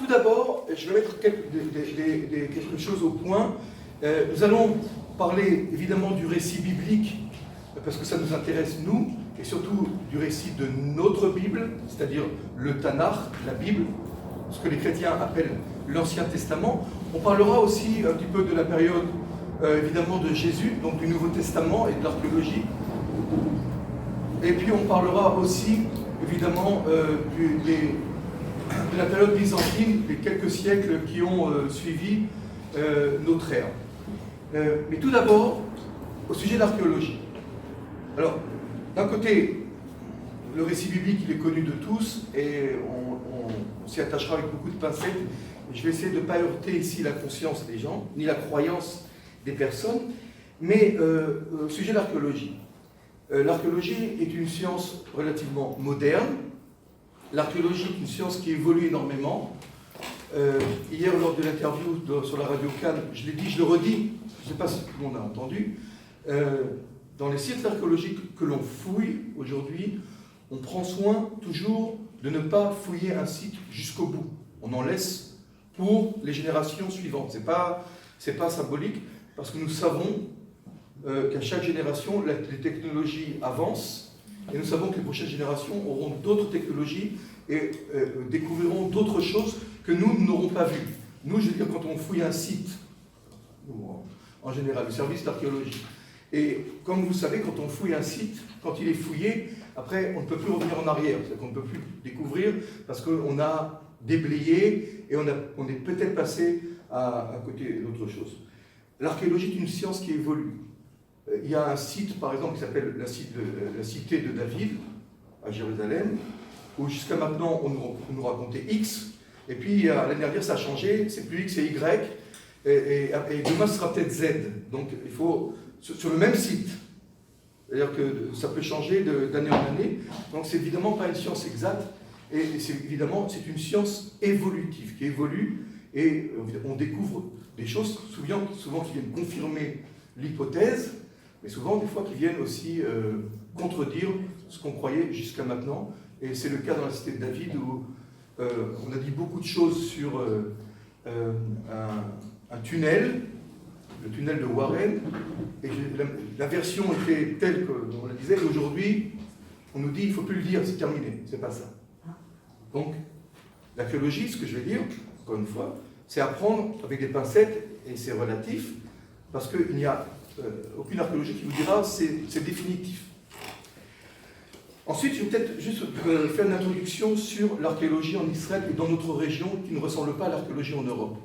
Tout d'abord, je vais mettre quelque chose au point. Nous allons parler évidemment du récit biblique, parce que ça nous intéresse nous, et surtout du récit de notre Bible, c'est-à-dire le Tanakh, la Bible, ce que les chrétiens appellent l'Ancien Testament. On parlera aussi un petit peu de la période évidemment de Jésus, donc du Nouveau Testament et de l'archéologie. Et puis on parlera aussi évidemment de la période byzantine, les quelques siècles qui ont suivi notre ère. Mais tout d'abord, au sujet de l'archéologie. Alors, d'un côté, le récit biblique, il est connu de tous, et on s'y attachera avec beaucoup de pincettes. Je vais essayer de ne pas heurter ici la conscience des gens, ni la croyance des personnes, mais au sujet de l'archéologie. L'archéologie est une science relativement moderne. L'archéologie est une science qui évolue énormément. Hier, lors de l'interview sur la radio Cannes, je l'ai dit, je le redis, je ne sais pas si tout le monde a entendu, dans les sites archéologiques que l'on fouille aujourd'hui, on prend soin toujours de ne pas fouiller un site jusqu'au bout. On en laisse pour les générations suivantes. C'est pas symbolique, parce que nous savons qu'à chaque génération, les technologies avancent, et nous savons que les prochaines générations auront d'autres technologies et découvriront d'autres choses que nous n'aurons pas vues. Nous, je veux dire, quand on fouille un site, en général, le service d'archéologie, et comme vous savez, quand on fouille un site, quand il est fouillé, après, on ne peut plus revenir en arrière, c'est-à-dire qu'on ne peut plus découvrir parce qu'on a déblayé et on est peut-être passé à côté d'autre chose. L'archéologie est une science qui évolue. Il y a un site, par exemple, qui s'appelle la cité de David, à Jérusalem, où jusqu'à maintenant, on nous racontait X, et puis l'année dernière, ça a changé, c'est plus X, c'est Y, et demain, ce sera peut-être Z. Donc, il faut, sur le même site, c'est-à-dire que ça peut changer d'année en année, donc c'est évidemment pas une science exacte, et c'est une science évolutive, qui évolue, et on découvre des choses, souvent qui viennent confirmer l'hypothèse, mais souvent des fois qui viennent aussi contredire ce qu'on croyait jusqu'à maintenant. Et c'est le cas dans la cité de David où on a dit beaucoup de choses sur un tunnel, le tunnel de Warren, et la version était telle qu'on la disait, et aujourd'hui on nous dit il ne faut plus le dire, c'est terminé, c'est pas ça. Donc l'archéologie, ce que je vais dire, encore une fois, c'est apprendre avec des pincettes, et c'est relatif, parce qu'il n'y a aucune archéologie qui vous dira c'est définitif. Ensuite, je vais peut-être juste faire une introduction sur l'archéologie en Israël et dans notre région qui ne ressemble pas à l'archéologie en Europe.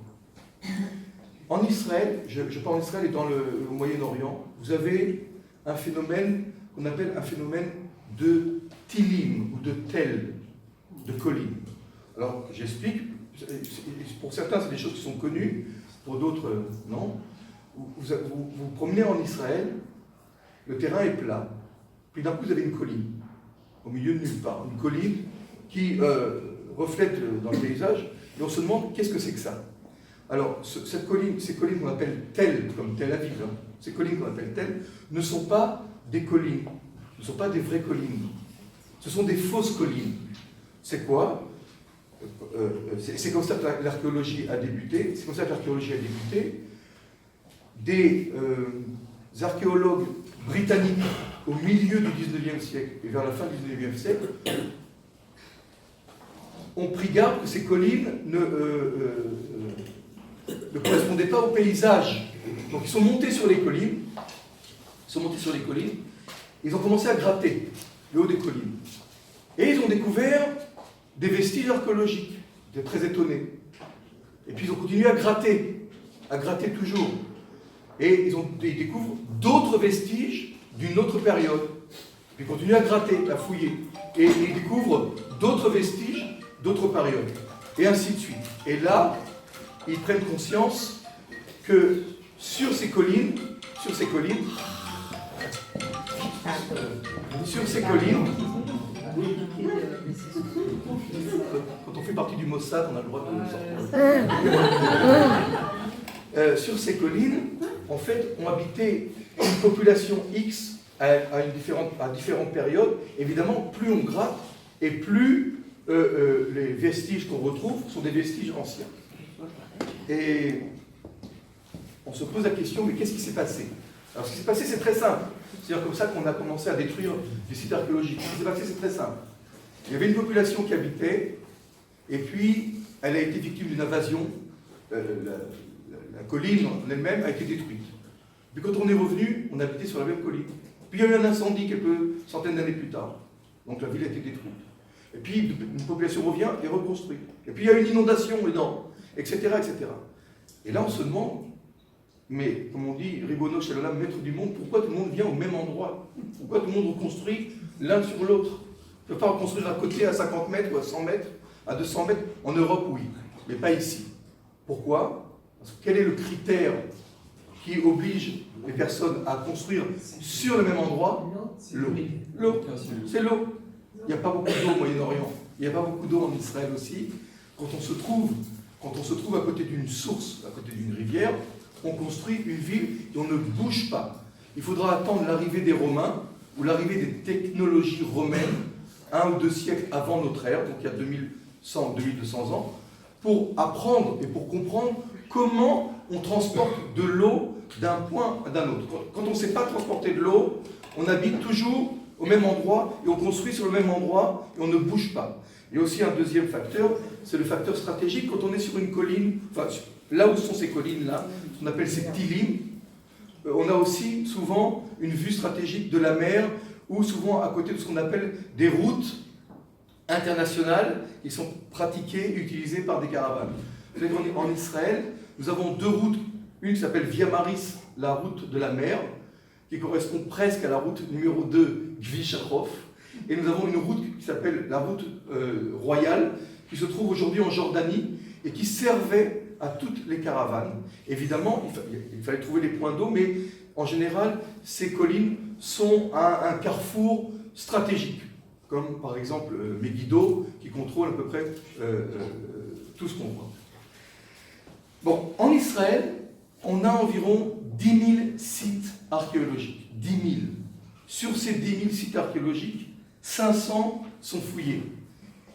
En Israël, je parle en Israël et dans le Moyen-Orient, vous avez un phénomène qu'on appelle un phénomène de tilim ou de tel, de collines. Alors, j'explique. Pour certains, c'est des choses qui sont connues, pour d'autres, non. Vous vous promenez en Israël, le terrain est plat, puis d'un coup vous avez une colline, au milieu de nulle part, une colline qui reflète dans le paysage, et on se demande qu'est-ce que c'est que ça. Alors, ces collines qu'on appelle telles, comme Tel Aviv, ces collines qu'on appelle telles, ne sont pas des collines, ne sont pas des vraies collines, ce sont des fausses collines. C'est quoi ? C'est comme ça que l'archéologie a débuté. Des archéologues britanniques au milieu du XIXe siècle et vers la fin du XIXe siècle ont pris garde que ces collines ne correspondaient pas au paysage. Donc ils sont montés sur les collines, ils ont commencé à gratter le haut des collines. Et ils ont découvert des vestiges archéologiques. Ils étaient très étonnés. Et puis ils ont continué à gratter toujours. Et ils découvrent d'autres vestiges d'une autre période. Ils continuent à gratter, à fouiller. Et ils découvrent d'autres vestiges d'autres périodes. Et ainsi de suite. Et là, ils prennent conscience que sur ces collines, quand on fait partie du Mossad, on a le droit de sur ces collines, en fait, ont habité une population X à différentes périodes. Évidemment, plus on gratte et plus les vestiges qu'on retrouve sont des vestiges anciens. Et on se pose la question, mais qu'est-ce qui s'est passé? Alors ce qui s'est passé, c'est très simple. C'est-à-dire comme ça qu'on a commencé à détruire des sites archéologiques. Ce qui s'est passé, c'est très simple. Il y avait une population qui habitait, et puis elle a été victime d'une invasion. La colline en elle-même a été détruite. Puis quand on est revenu, on habitait sur la même colline. Puis il y a eu un incendie quelques centaines d'années plus tard. Donc la ville a été détruite. Et puis une population revient et reconstruit. Et puis il y a une inondation dedans, etc., etc. Et là on se demande, mais comme on dit, Ribono Shalom, maître du monde, pourquoi tout le monde vient au même endroit? Pourquoi tout le monde reconstruit l'un sur l'autre? On ne peut pas reconstruire un côté à 50 mètres ou à 100 mètres, à 200 mètres. En Europe, oui, mais pas ici. Pourquoi? Parce que quel est le critère qui oblige les personnes à construire sur le même endroit? L'eau. L'eau. C'est l'eau. Il n'y a pas beaucoup d'eau au Moyen-Orient. Il n'y a pas beaucoup d'eau en Israël aussi. Quand on se trouve à côté d'une source, à côté d'une rivière, on construit une ville et on ne bouge pas. Il faudra attendre l'arrivée des Romains ou l'arrivée des technologies romaines, 1 ou 2 siècles avant notre ère, donc il y a 2100 ou 2200 ans, pour apprendre et pour comprendre comment on transporte de l'eau d'un point à d'un autre. Quand on ne sait pas transporter de l'eau, on habite toujours au même endroit et on construit sur le même endroit et on ne bouge pas. Il y a aussi un deuxième facteur, c'est le facteur stratégique. Quand on est sur une colline, enfin là où sont ces collines-là, on appelle ces tilim, on a aussi souvent une vue stratégique de la mer ou souvent à côté de ce qu'on appelle des routes internationales qui sont pratiquées et utilisées par des caravanes. Vous savez qu'en Israël, nous avons 2 routes, une qui s'appelle Via Maris, la route de la mer, qui correspond presque à la route numéro 2, Kvish Achov, et nous avons une route qui s'appelle la route royale, qui se trouve aujourd'hui en Jordanie, et qui servait à toutes les caravanes. Évidemment, il fallait trouver les points d'eau, mais en général, ces collines sont un carrefour stratégique, comme par exemple Megiddo, qui contrôle à peu près tout ce qu'on voit. Bon, en Israël, on a environ 10 000 sites archéologiques. 10 000. Sur ces 10 000 sites archéologiques, 500 sont fouillés.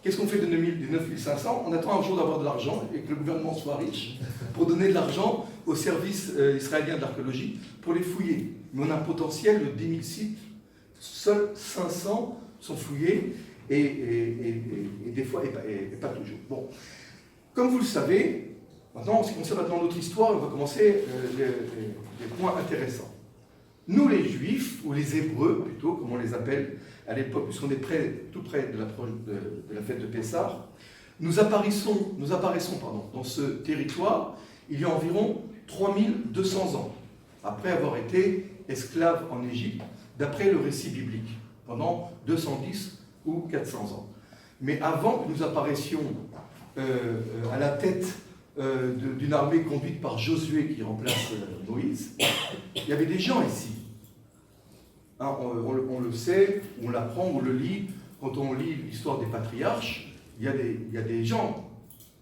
Qu'est-ce qu'on fait des 9 500? On attend un jour d'avoir de l'argent et que le gouvernement soit riche pour donner de l'argent au service israélien de l'archéologie pour les fouiller. Mais on a un potentiel de 10 000 sites. Seuls 500 sont fouillés et des fois, et pas toujours. Bon. Comme vous le savez, maintenant, en ce qui concerne maintenant notre histoire, on va commencer les points intéressants. Nous, les Juifs, ou les Hébreux, plutôt, comme on les appelle à l'époque, puisqu'on est tout près de la fête de Pessah, nous apparaissons dans ce territoire il y a environ 3200 ans, après avoir été esclaves en Égypte, d'après le récit biblique, pendant 210 ou 400 ans. Mais avant que nous apparaissions à la tête d'une armée conduite par Josué qui remplace Moïse, il y avait des gens ici. Hein, on le sait, on l'apprend, on le lit. Quand on lit l'histoire des patriarches, il y a des gens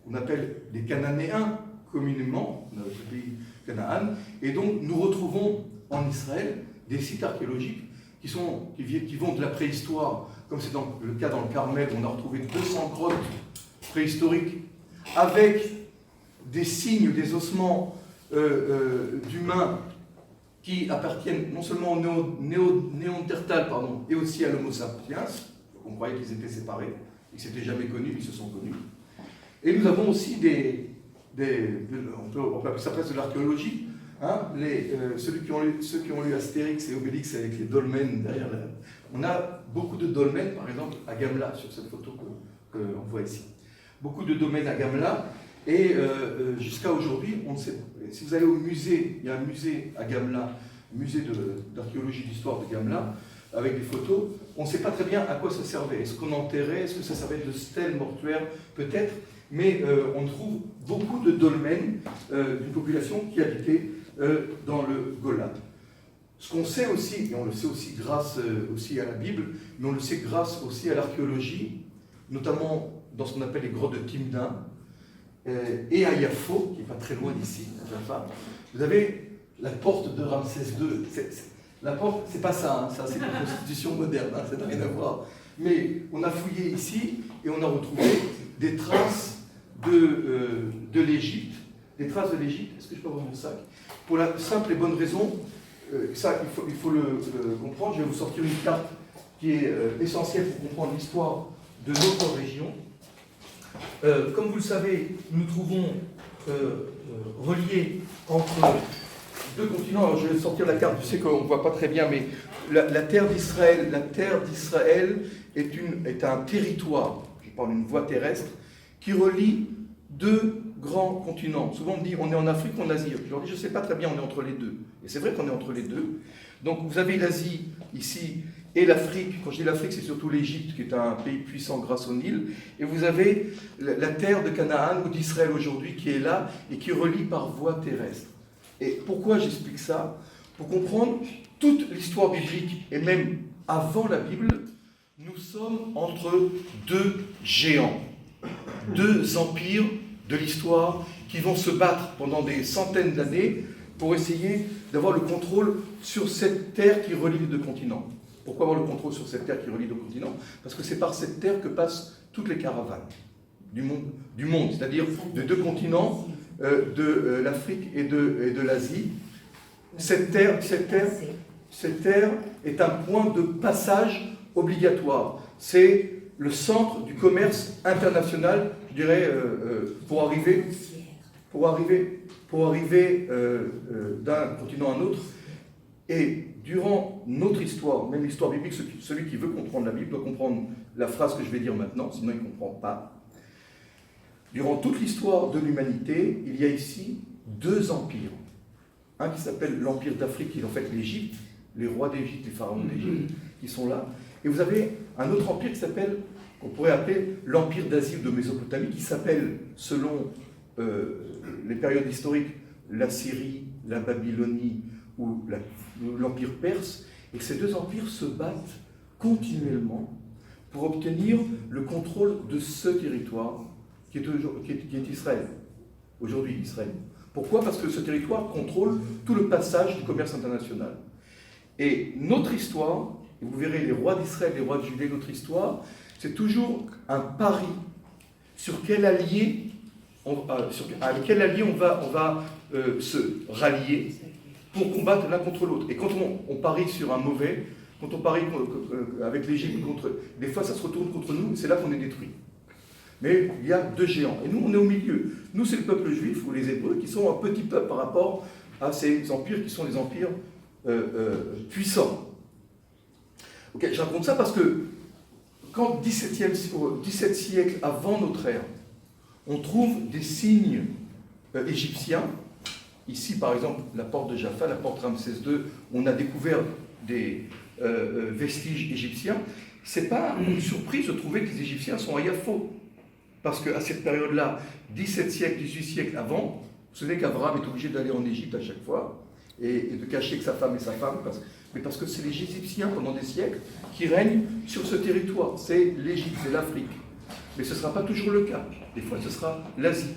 qu'on appelle des Cananéens communément, dans notre pays Canaan, et donc nous retrouvons en Israël des sites archéologiques qui vont de la préhistoire, comme c'est le cas dans le Carmel, on a retrouvé 200 grottes préhistoriques avec des signes, des ossements d'humains qui appartiennent non seulement au Néandertal, et aussi à l'Homo sapiens. On croyait qu'ils étaient séparés, ils ne s'étaient jamais connus, ils se sont connus. Et nous avons aussi on peut appeler ça presque de l'archéologie, hein, ceux qui ont lu Astérix et Obélix avec les dolmens derrière on a beaucoup de dolmens, par exemple, à Gamla, sur cette photo qu'on voit ici. Beaucoup de dolmens à Gamla. Et jusqu'à aujourd'hui, on ne sait pas. Si vous allez au musée, il y a un musée à Gamla, musée d'archéologie d'histoire de Gamla, avec des photos, on ne sait pas très bien à quoi ça servait. Est-ce qu'on enterrait? Est-ce que ça servait de stèle mortuaire? Peut-être, mais on trouve beaucoup de dolmens d'une population qui habitait dans le Golan. Ce qu'on sait aussi, et on le sait aussi grâce aussi à la Bible, mais on le sait grâce aussi à l'archéologie, notamment dans ce qu'on appelle les grottes de Timdin, et à Yafo, qui n'est pas très loin d'ici, vous avez la porte de Ramsès II. La porte, c'est pas ça, ça c'est une constitution moderne, ça n'a rien à voir. Mais on a fouillé ici, et on a retrouvé des traces de l'Égypte. Des traces de l'Égypte. Est-ce que je peux avoir mon sac? Pour la simple et bonne raison, ça, il faut le comprendre. Je vais vous sortir une carte qui est essentielle pour comprendre l'histoire de notre région. Comme vous le savez, nous trouvons reliés entre deux continents. Alors, je vais sortir la carte, je sais qu'on ne voit pas très bien, mais la terre d'Israël est un territoire, je parle d'une voie terrestre, qui relie deux grands continents. Souvent on me dit on est en Afrique ou en Asie. Je leur dis je ne sais pas très bien, on est entre les deux. Et c'est vrai qu'on est entre les deux. Donc vous avez l'Asie ici et l'Afrique. Quand je dis l'Afrique, c'est surtout l'Égypte qui est un pays puissant grâce au Nil. Et vous avez la terre de Canaan ou d'Israël aujourd'hui qui est là et qui relie par voie terrestre. Et pourquoi j'explique ça? Pour comprendre toute l'histoire biblique et même avant la Bible, nous sommes entre deux géants, deux empires de l'histoire qui vont se battre pendant des centaines d'années pour essayer d'avoir le contrôle sur cette terre qui relie les deux continents. Pourquoi avoir le contrôle sur cette terre qui relie les deux continents? Parce que c'est par cette terre que passent toutes les caravanes du monde, c'est-à-dire de deux continents, de l'Afrique et de l'Asie. Cette terre est un point de passage obligatoire. C'est le centre du commerce international, je dirais, pour arriver d'un continent à un autre. Et durant notre histoire, même l'histoire biblique, celui qui veut comprendre la Bible doit comprendre la phrase que je vais dire maintenant, sinon il ne comprend pas. Durant toute l'histoire de l'humanité, il y a ici deux empires. Un qui s'appelle l'Empire d'Afrique, qui est en fait l'Égypte, les rois d'Égypte, les pharaons d'Égypte, qui sont là. Et vous avez un autre empire qui s'appelle, qu'on pourrait appeler l'Empire d'Asie ou de Mésopotamie, qui s'appelle, selon les périodes historiques, la Syrie, la Babylonie ou l'Empire perse. Et ces deux empires se battent continuellement pour obtenir le contrôle de ce territoire qui est Israël, aujourd'hui Israël. Pourquoi? Parce que ce territoire contrôle tout le passage du commerce international. Et notre histoire, et vous verrez les rois d'Israël, les rois de Judée, notre histoire, c'est toujours un pari sur quel allié on va se rallier pour combattre l'un contre l'autre. Et quand on parie sur un mauvais, quand on parie avec l'Égypte, des fois ça se retourne contre nous, c'est là qu'on est détruit. Mais il y a deux géants. Et nous, on est au milieu. Nous, c'est le peuple juif, ou les Hébreux, qui sont un petit peuple par rapport à ces empires qui sont des empires puissants. Ok, je raconte ça parce que quand au XVIIe siècle avant notre ère, on trouve des signes égyptiens, ici par exemple la porte de Jaffa, la porte Ramsès II, on a découvert des vestiges égyptiens, c'est pas une surprise de trouver que les Égyptiens sont à Yafo. Parce qu'à cette période-là, 17 siècles, 18 siècles avant, vous savez qu'Abraham est obligé d'aller en Égypte à chaque fois et de cacher que sa femme est sa femme, mais parce que c'est les Égyptiens pendant des siècles qui règnent sur ce territoire. C'est l'Égypte, c'est l'Afrique. Mais ce ne sera pas toujours le cas. Des fois, ce sera l'Asie.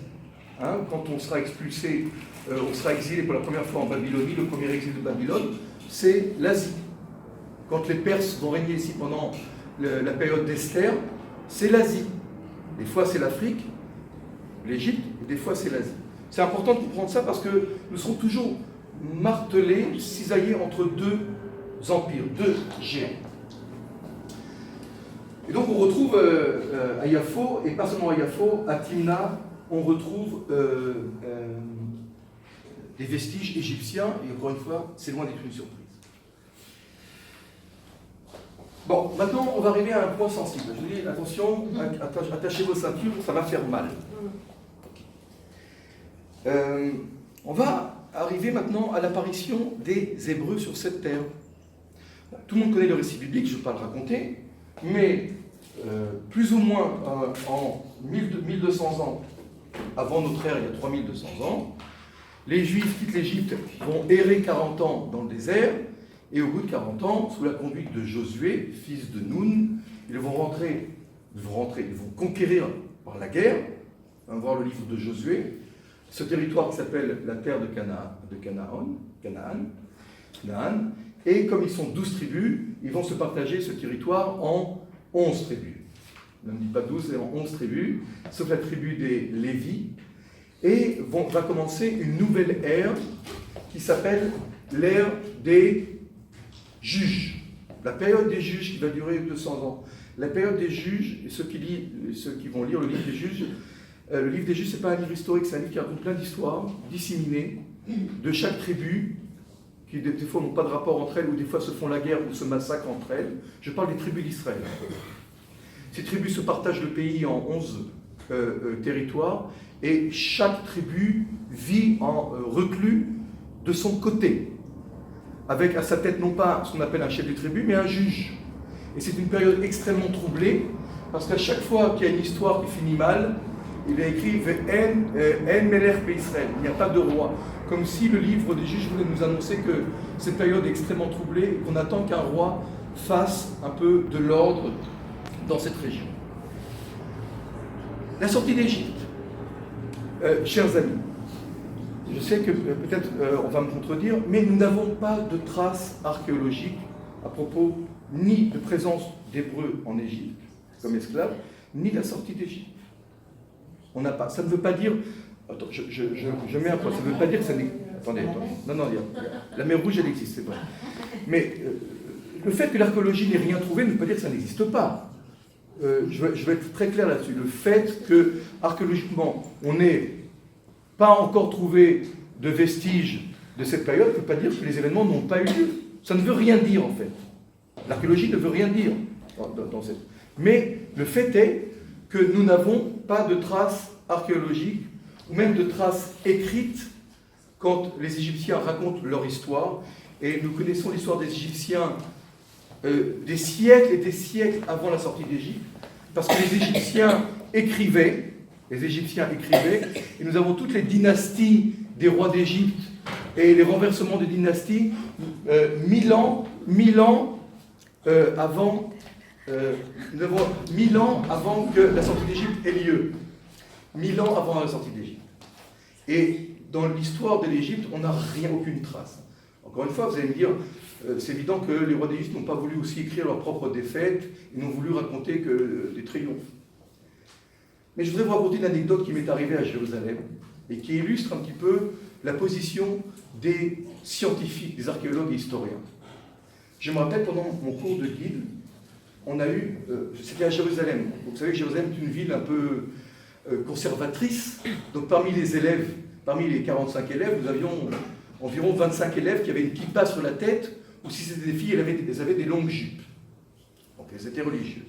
Hein, quand on sera expulsé, on sera exilé pour la première fois en Babylonie, le premier exil de Babylone, c'est l'Asie. Quand les Perses vont régner ici pendant la période d'Esther, c'est l'Asie. Des fois c'est l'Afrique, l'Égypte, et des fois c'est l'Asie. C'est important de comprendre ça parce que nous serons toujours martelés, cisaillés entre deux empires, deux géants. Et donc on retrouve à Yafo, et pas seulement à Yafo, à Timna, on retrouve des vestiges égyptiens, et encore une fois, c'est loin d'être une surprise. Bon, maintenant, on va arriver à un point sensible. Je vous dis, attention, attachez vos ceintures, ça va faire mal. On va arriver maintenant à l'apparition des Hébreux sur cette terre. Tout le monde connaît le récit biblique, je ne vais pas le raconter, mais plus ou moins en 1200 ans avant notre ère, il y a 3200 ans, les Juifs quittent l'Égypte, vont errer 40 ans dans le désert, et au bout de 40 ans, sous la conduite de Josué, fils de Nun, ils vont conquérir par la guerre, on va voir le livre de Josué, ce territoire qui s'appelle la terre de Canaan, et comme ils sont 12 tribus, ils vont se partager ce territoire en 11 tribus. ne me dit pas 12, c'est en 11 tribus, sauf la tribu des Lévis, et va commencer une nouvelle ère qui s'appelle l'ère des juges. La période des juges qui va durer 200 ans. La période des juges, et ceux qui vont lire le livre des juges, ce n'est pas un livre historique, c'est un livre qui raconte plein d'histoires disséminées de chaque tribu, qui des fois n'ont pas de rapport entre elles, ou des fois se font la guerre ou se massacrent entre elles. Je parle des tribus d'Israël. Ces tribus se partagent le pays en 11 territoires, et chaque tribu vit en reclus de son côté, avec à sa tête non pas ce qu'on appelle un chef de tribu, mais un juge. Et c'est une période extrêmement troublée, parce qu'à chaque fois qu'il y a une histoire qui finit mal, il est écrit « En Melech Israël », il n'y a pas de roi. Comme si le livre des juges voulait nous annoncer que cette période est extrêmement troublée et qu'on attend qu'un roi fasse un peu de l'ordre dans cette région. La sortie d'Égypte. Chers amis, je sais que peut-être on va me contredire, mais nous n'avons pas de traces archéologiques à propos ni de présence d'Hébreux en Égypte comme esclaves, ni de la sortie d'Égypte. On n'a pas. Ça ne veut pas dire. Attends, je mets un point. Ça ne veut pas dire que ça n'existe. Attendez. Non, la mer Rouge, elle existe, c'est vrai. Mais le fait que l'archéologie n'ait rien trouvé ne veut pas dire que ça n'existe pas. Je vais être très clair là-dessus. Le fait que, archéologiquement, on n'ait pas encore trouvé de vestiges de cette période ne veut pas dire que les événements n'ont pas eu lieu. Ça ne veut rien dire, en fait. L'archéologie ne veut rien dire dans cette. Mais le fait est que nous n'avons pas de traces archéologiques, ou même de traces écrites, quand les Égyptiens racontent leur histoire. Et nous connaissons l'histoire des Égyptiens des siècles et des siècles avant la sortie d'Égypte, parce que les Égyptiens écrivaient, et nous avons toutes les dynasties des rois d'Égypte, et les renversements des dynasties, 1000 ans avant... nous avons 1000 ans avant que la sortie d'Égypte ait lieu. 1000 ans avant la sortie d'Égypte. Et dans l'histoire de l'Égypte, on n'a aucune trace. Encore une fois, vous allez me dire, c'est évident que les rois d'Égypte n'ont pas voulu aussi écrire leurs propres défaites, ils n'ont voulu raconter que des triomphes. Mais je voudrais vous raconter une anecdote qui m'est arrivée à Jérusalem, et qui illustre un petit peu la position des scientifiques, des archéologues et historiens. Je me rappelle, pendant mon cours de guide, on a eu, c'était à Jérusalem. Vous savez que Jérusalem est une ville un peu conservatrice. Donc parmi les élèves, parmi les 45 élèves, nous avions environ 25 élèves qui avaient une kippa sur la tête, ou si c'était des filles, elles avaient des longues jupes. Donc elles étaient religieuses.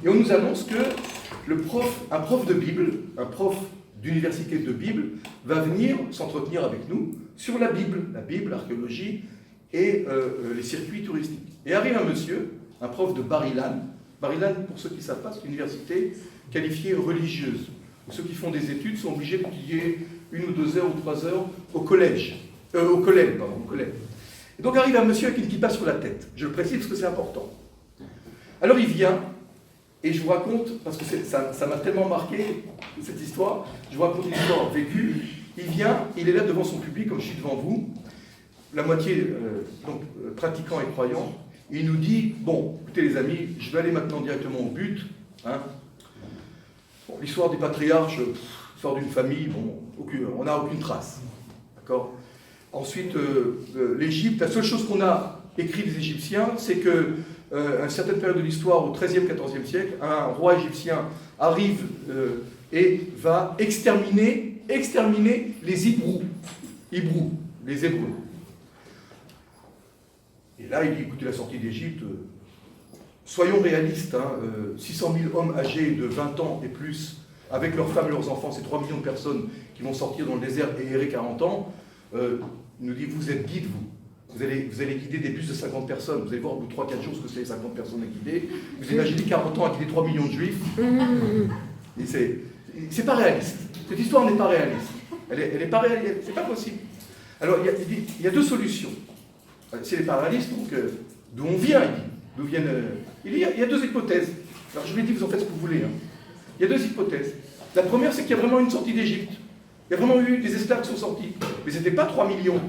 Et on nous annonce que un prof de Bible, un prof d'université de Bible, va venir s'entretenir avec nous sur la Bible, l'archéologie et les circuits touristiques. Et arrive un monsieur, un prof de Bar-Ilan. Bar-Ilan, pour ceux qui ne savent pas, c'est une université qualifiée religieuse. Ceux qui font des études sont obligés d'étudier 1 ou 2 heures ou 3 heures au collège. Au collège. Et donc arrive un monsieur avec une kippa sur la tête. Je le précise parce que c'est important. Alors il vient, et je vous raconte, parce que ça m'a tellement marqué, cette histoire, je vous raconte une histoire vécue. Il vient, il est là devant son public, comme je suis devant vous, la moitié pratiquants et croyants, et il nous dit, bon, écoutez les amis, je vais aller maintenant directement au but. Hein. Bon, l'histoire des patriarches, l'histoire d'une famille, bon, on n'a aucune trace. D'accord ? Ensuite, l'Égypte, la seule chose qu'on a écrit des Égyptiens, c'est que à une certaine période de l'histoire, au XIIIe, XIVe siècle, un roi égyptien arrive et va exterminer les Hébreux. Les Hébreux. Et là, il dit, écoutez, la sortie d'Égypte, soyons réalistes, 600 000 hommes âgés de 20 ans et plus, avec leurs femmes et leurs enfants, c'est 3 millions de personnes qui vont sortir dans le désert et errer 40 ans, nous dit, vous êtes guide, vous allez guider des bus de 50 personnes, vous allez voir au bout de 3-4 jours ce que c'est les 50 personnes à guider, vous imaginez 40 ans à guider 3 millions de juifs, et c'est pas réaliste, cette histoire n'est pas réaliste, elle n'est pas réaliste, c'est pas possible. Alors il y a deux solutions, si elle n'est pas réaliste, donc d'où on vient, il dit, d'où viennent, il y a deux hypothèses, alors je vous l'ai dit, vous en faites ce que vous voulez, hein. Il y a deux hypothèses, la première c'est qu'il y a vraiment une sortie d'Égypte. Il y a vraiment eu des esclaves qui sont sortis. Mais ce n'était pas 3 millions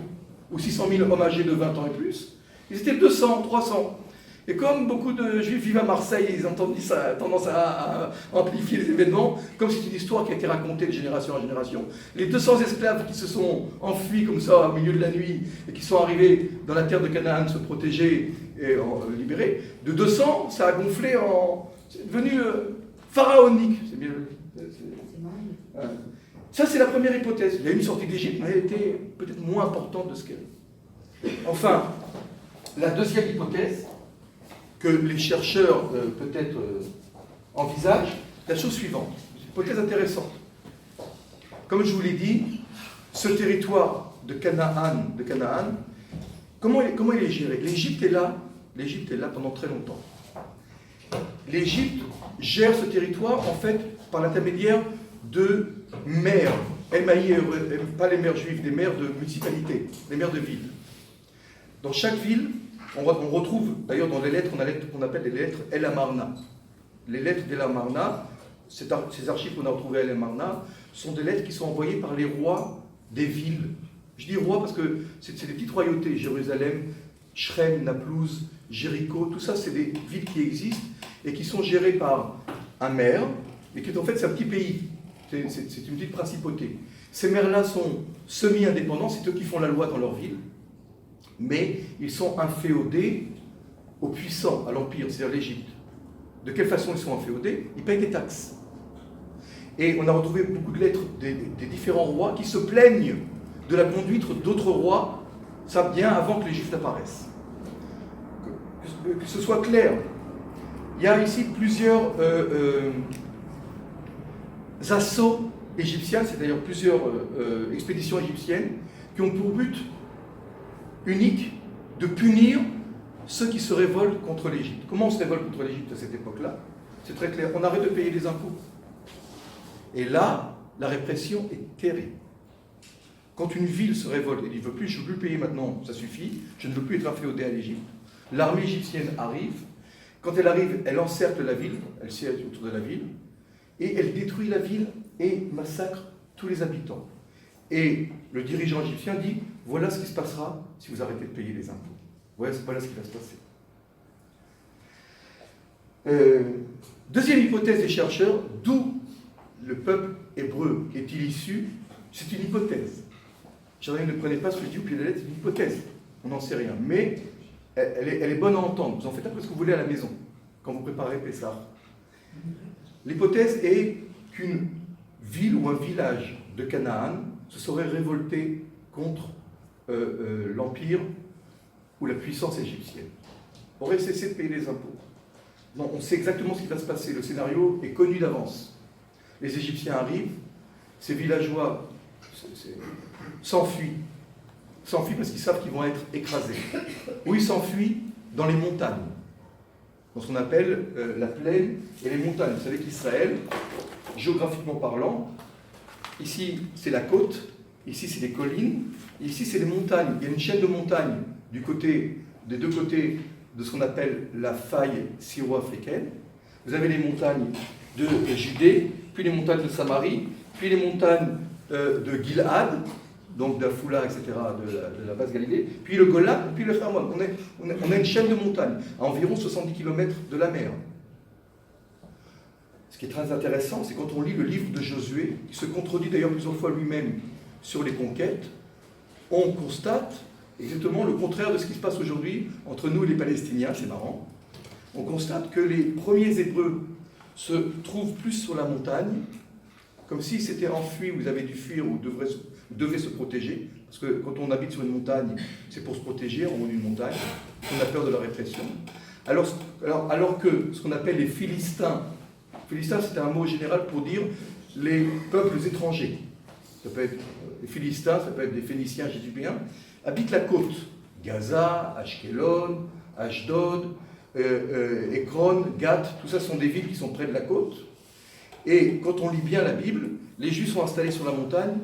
ou 600 000 hommes âgés de 20 ans et plus. Ils étaient 200, 300. Et comme beaucoup de Juifs vivent à Marseille, ils ont tendance à amplifier les événements, comme c'est une histoire qui a été racontée de génération en génération. Les 200 esclaves qui se sont enfuis comme ça au milieu de la nuit et qui sont arrivés dans la terre de Canaan se protéger et libérer, de 200, ça a gonflé c'est devenu pharaonique. C'est bien. Ça, c'est la première hypothèse. Il y a une sortie d'Égypte, mais elle était peut-être moins importante de ce qu'elle est. Enfin, la deuxième hypothèse que les chercheurs peut-être envisagent, la chose suivante. C'est une hypothèse intéressante. Comme je vous l'ai dit, ce territoire de Canaan, comment il est géré? L'Égypte est là pendant très longtemps. L'Égypte gère ce territoire en fait par l'intermédiaire de maires, pas les maires juifs, des maires de municipalités, des maires de villes. Dans chaque ville, on retrouve d'ailleurs dans les lettres qu'on appelle les lettres El Amarna. Les lettres d'El Amarna, ces archives qu'on a retrouvées à El Amarna, sont des lettres qui sont envoyées par les rois des villes. Je dis rois parce que c'est des petites royautés, Jérusalem, Shrem, Naplouse, Jéricho, tout ça c'est des villes qui existent et qui sont gérées par un maire, et qui en fait c'est un petit pays, c'est une petite principauté. Ces maires-là sont semi-indépendants, c'est eux qui font la loi dans leur ville, mais ils sont inféodés aux puissants, à l'Empire, c'est-à-dire l'Égypte. De quelle façon ils sont inféodés? Ils payent des taxes. Et on a retrouvé beaucoup de lettres des différents rois qui se plaignent de la conduite d'autres rois, ça bien avant que les Juifs n'apparaissent. Que ce soit clair, il y a ici plusieurs assauts égyptiens, c'est d'ailleurs plusieurs expéditions égyptiennes, qui ont pour but unique de punir ceux qui se révoltent contre l'Égypte. Comment on se révolte contre l'Égypte à cette époque-là? C'est très clair, on arrête de payer les impôts. Et là, la répression est terrible. Quand une ville se révolte et dit « je ne veux plus payer maintenant, ça suffit, je ne veux plus être inféodé à l'Égypte », l'armée égyptienne arrive. Quand elle arrive, elle encercle la ville, elle siège autour de la ville, et elle détruit la ville et massacre tous les habitants. Et le dirigeant égyptien dit « voilà ce qui se passera si vous arrêtez de payer les impôts. Voilà ce qui va se passer. » Deuxième hypothèse des chercheurs, d'où le peuple hébreu est-il issu? C'est une hypothèse. Chacun ne prenez pas ce que je dis au pied de la lettre, c'est une hypothèse. On n'en sait rien. Mais elle est bonne à entendre. Vous en faites après ce que vous voulez à la maison, quand vous préparez Pessah. L'hypothèse est qu'une ville ou un village de Canaan se serait révolté contre l'empire ou la puissance égyptienne. Aurait cessé de payer les impôts. Non, on sait exactement ce qui va se passer. Le scénario est connu d'avance. Les Égyptiens arrivent, ces villageois s'enfuient parce qu'ils savent qu'ils vont être écrasés. Ou ils s'enfuient dans les montagnes, dans ce qu'on appelle la plaine et les montagnes. Vous savez qu'Israël, géographiquement parlant, ici c'est la côte, ici c'est les collines, ici c'est les montagnes. Il y a une chaîne de montagnes des deux côtés de ce qu'on appelle la faille syro-africaine. Vous avez les montagnes de Judée, puis les montagnes de Samarie, puis les montagnes de Gil'ad, donc d'Afoula, etc., de la basse Galilée, puis le Golan, puis le Hermon. On a une chaîne de montagnes, à environ 70 km de la mer. Ce qui est très intéressant, c'est quand on lit le livre de Josué, qui se contredit d'ailleurs plusieurs fois lui-même sur les conquêtes, on constate exactement le contraire de ce qui se passe aujourd'hui entre nous et les Palestiniens, c'est marrant. On constate que les premiers Hébreux se trouvent plus sur la montagne, comme s'ils s'étaient enfuis, ou ils avaient dû fuir, ou devaient se protéger. Parce que quand on habite sur une montagne, c'est pour se protéger en haut d'une montagne, on a peur de la répression. Alors que ce qu'on appelle les Philistins, c'était un mot général pour dire les peuples étrangers. Ça peut être les Philistins, ça peut être des Phéniciens, Jézubéens, habitent la côte. Gaza, Ashkelon, Ashdod, Ekron, Gath, tout ça sont des villes qui sont près de la côte. Et quand on lit bien la Bible, les Juifs sont installés sur la montagne